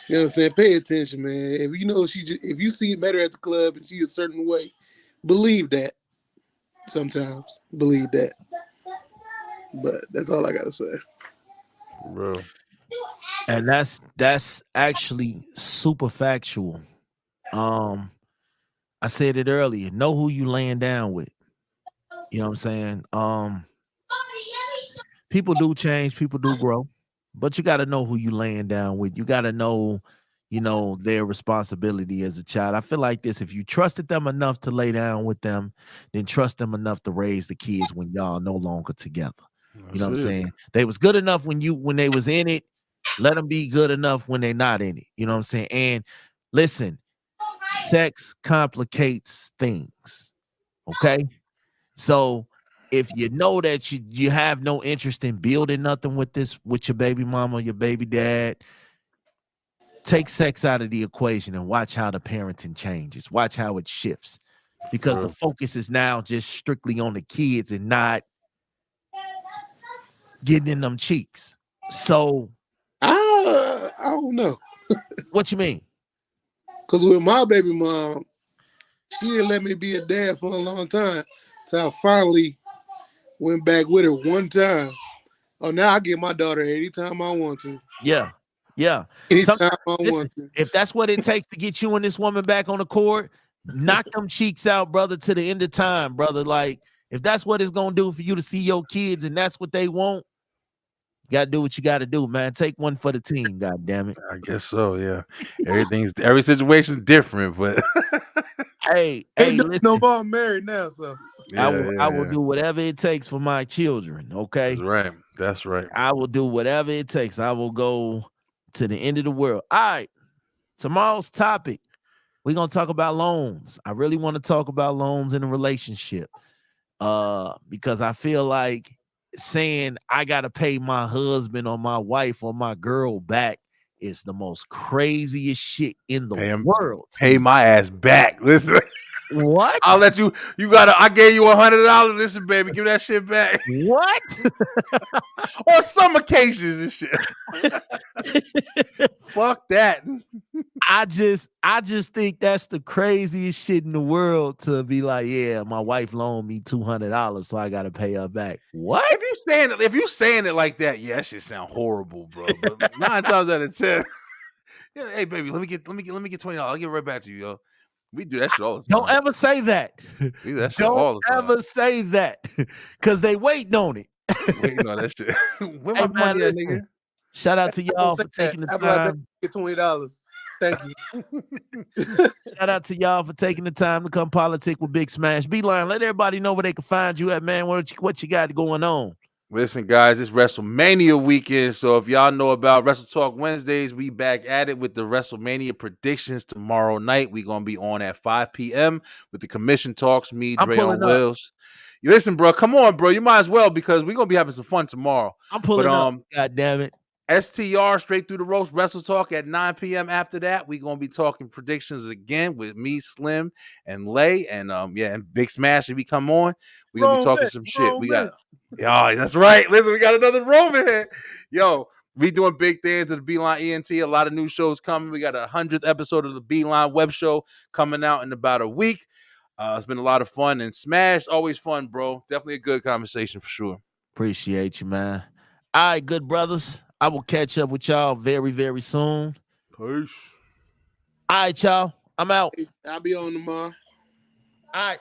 Speaker 3: You know what I'm saying? Pay attention, man. If you know if you see met her at the club and she's a certain way, believe that. Sometimes believe that. But that's all I gotta say.
Speaker 1: For real.
Speaker 2: and that's actually super factual. I said it earlier. Know who you laying down with. You know what I'm saying? People do change, people do grow, but you got to know who you laying down with. You got to know, their responsibility as a child. I feel like this: if you trusted them enough to lay down with them, then trust them enough to raise the kids when y'all no longer together. You know
Speaker 1: That's
Speaker 2: what I'm
Speaker 1: it.
Speaker 2: saying? They was good enough when they was in it. Let them be good enough when they're not in it. You know what I'm saying? And listen, sex complicates things. Okay. So if you know that you have no interest in building nothing with your baby mama, your baby dad, take sex out of the equation and watch how the parenting changes. Watch how it shifts.
Speaker 1: For
Speaker 2: Because the
Speaker 1: real.
Speaker 2: focus is now just strictly on the kids and not getting in them cheeks. So
Speaker 3: I don't know.
Speaker 2: what you mean?
Speaker 3: Cause with my baby mom, she didn't let me be a dad for a long time. So I finally went back with her one time. Oh, now I get my daughter anytime I want to.
Speaker 2: Yeah. Yeah.
Speaker 3: Anytime
Speaker 2: Sometimes,
Speaker 3: I
Speaker 2: listen,
Speaker 3: want to.
Speaker 2: if that's what it takes to get you and this woman back on the court, knock them cheeks out, brother, to the end of time, brother. Like, if that's what it's gonna do for you to see your kids and that's what they want, you gotta do what you gotta do, man. Take one for the team, god damn it.
Speaker 1: I guess so, yeah. Every situation's different, but
Speaker 2: Hey,
Speaker 3: Ain't no
Speaker 2: listen,
Speaker 3: more. I'm married now, so
Speaker 2: I
Speaker 1: yeah,
Speaker 2: will I
Speaker 1: yeah,
Speaker 2: will
Speaker 1: yeah.
Speaker 2: do whatever it takes for my children,
Speaker 1: That's
Speaker 2: okay?
Speaker 1: right. That's right.
Speaker 2: I will do whatever it takes. I will go to the end of the world. All right, tomorrow's topic. We're gonna talk about loans. I really want to talk about loans in a relationship. Because I feel like saying I gotta pay my husband or my wife or my girl back is the most craziest shit in the
Speaker 1: Pay him,
Speaker 2: world to
Speaker 1: pay
Speaker 2: me.
Speaker 1: my ass back. Listen, I'll
Speaker 2: What?
Speaker 1: let you. I gave you $100. Listen, baby, give that shit back.
Speaker 2: What?
Speaker 1: On some occasions and shit. Fuck that.
Speaker 2: I just think that's the craziest shit in the world to be like, yeah, my wife loaned me $200, so I gotta pay her back. What?
Speaker 1: If you saying it like that, yeah, that shit sound horrible, bro. But 9 times out of 10, yeah, hey baby, let me get $20. I'll give it right back to you, yo. We do that shit all the
Speaker 2: Don't
Speaker 1: time.
Speaker 2: ever say that.
Speaker 1: We do that shit
Speaker 2: Don't
Speaker 1: all the time.
Speaker 2: ever say that. Cause they waiting on it.
Speaker 1: Waiting on that shit. Where
Speaker 2: Hey
Speaker 1: my
Speaker 2: man,
Speaker 1: money at,
Speaker 2: listen.
Speaker 1: nigga?
Speaker 2: Shout out to
Speaker 3: don't
Speaker 2: y'all
Speaker 3: say
Speaker 2: for
Speaker 3: that.
Speaker 2: taking the
Speaker 3: How about I
Speaker 2: time.
Speaker 3: get $20? Thank you.
Speaker 2: Shout out to y'all for taking the time to come politic with Big Smash. Beeline, let everybody know where they can find you at, man. What you got going on?
Speaker 1: Listen, guys, it's WrestleMania weekend. So if y'all know about Wrestle Talk Wednesdays, we back at it with the WrestleMania predictions tomorrow night. We're gonna be on at 5 p.m. with the commission talks, me,
Speaker 2: I'm
Speaker 1: Dre on
Speaker 2: pulling up.
Speaker 1: Wheels. You listen, bro. Come on, bro. You might as well, because we're gonna be having some fun tomorrow.
Speaker 2: I'm
Speaker 1: But
Speaker 2: pulling up. God damn it.
Speaker 1: STR straight through the roast Wrestle Talk at 9 p.m. After that, we're gonna be talking predictions again with me, Slim, and Lay, and and Big Smash. If we come on, we're gonna be talking some shit. We got,
Speaker 3: Roman.
Speaker 1: yeah, that's right. Listen, we got another Roman here. Yo, we doing big things at the Beeline ENT. A lot of new shows coming. We got a 100th episode of the Beeline Web Show coming out in about a week. It's been a lot of fun, and Smash always fun, bro. Definitely a good conversation for sure.
Speaker 2: Appreciate you, man. All right, good brothers. I will catch up with y'all very, very soon.
Speaker 1: Peace.
Speaker 2: All right, y'all. I'm out.
Speaker 3: I'll be on tomorrow.
Speaker 2: All right.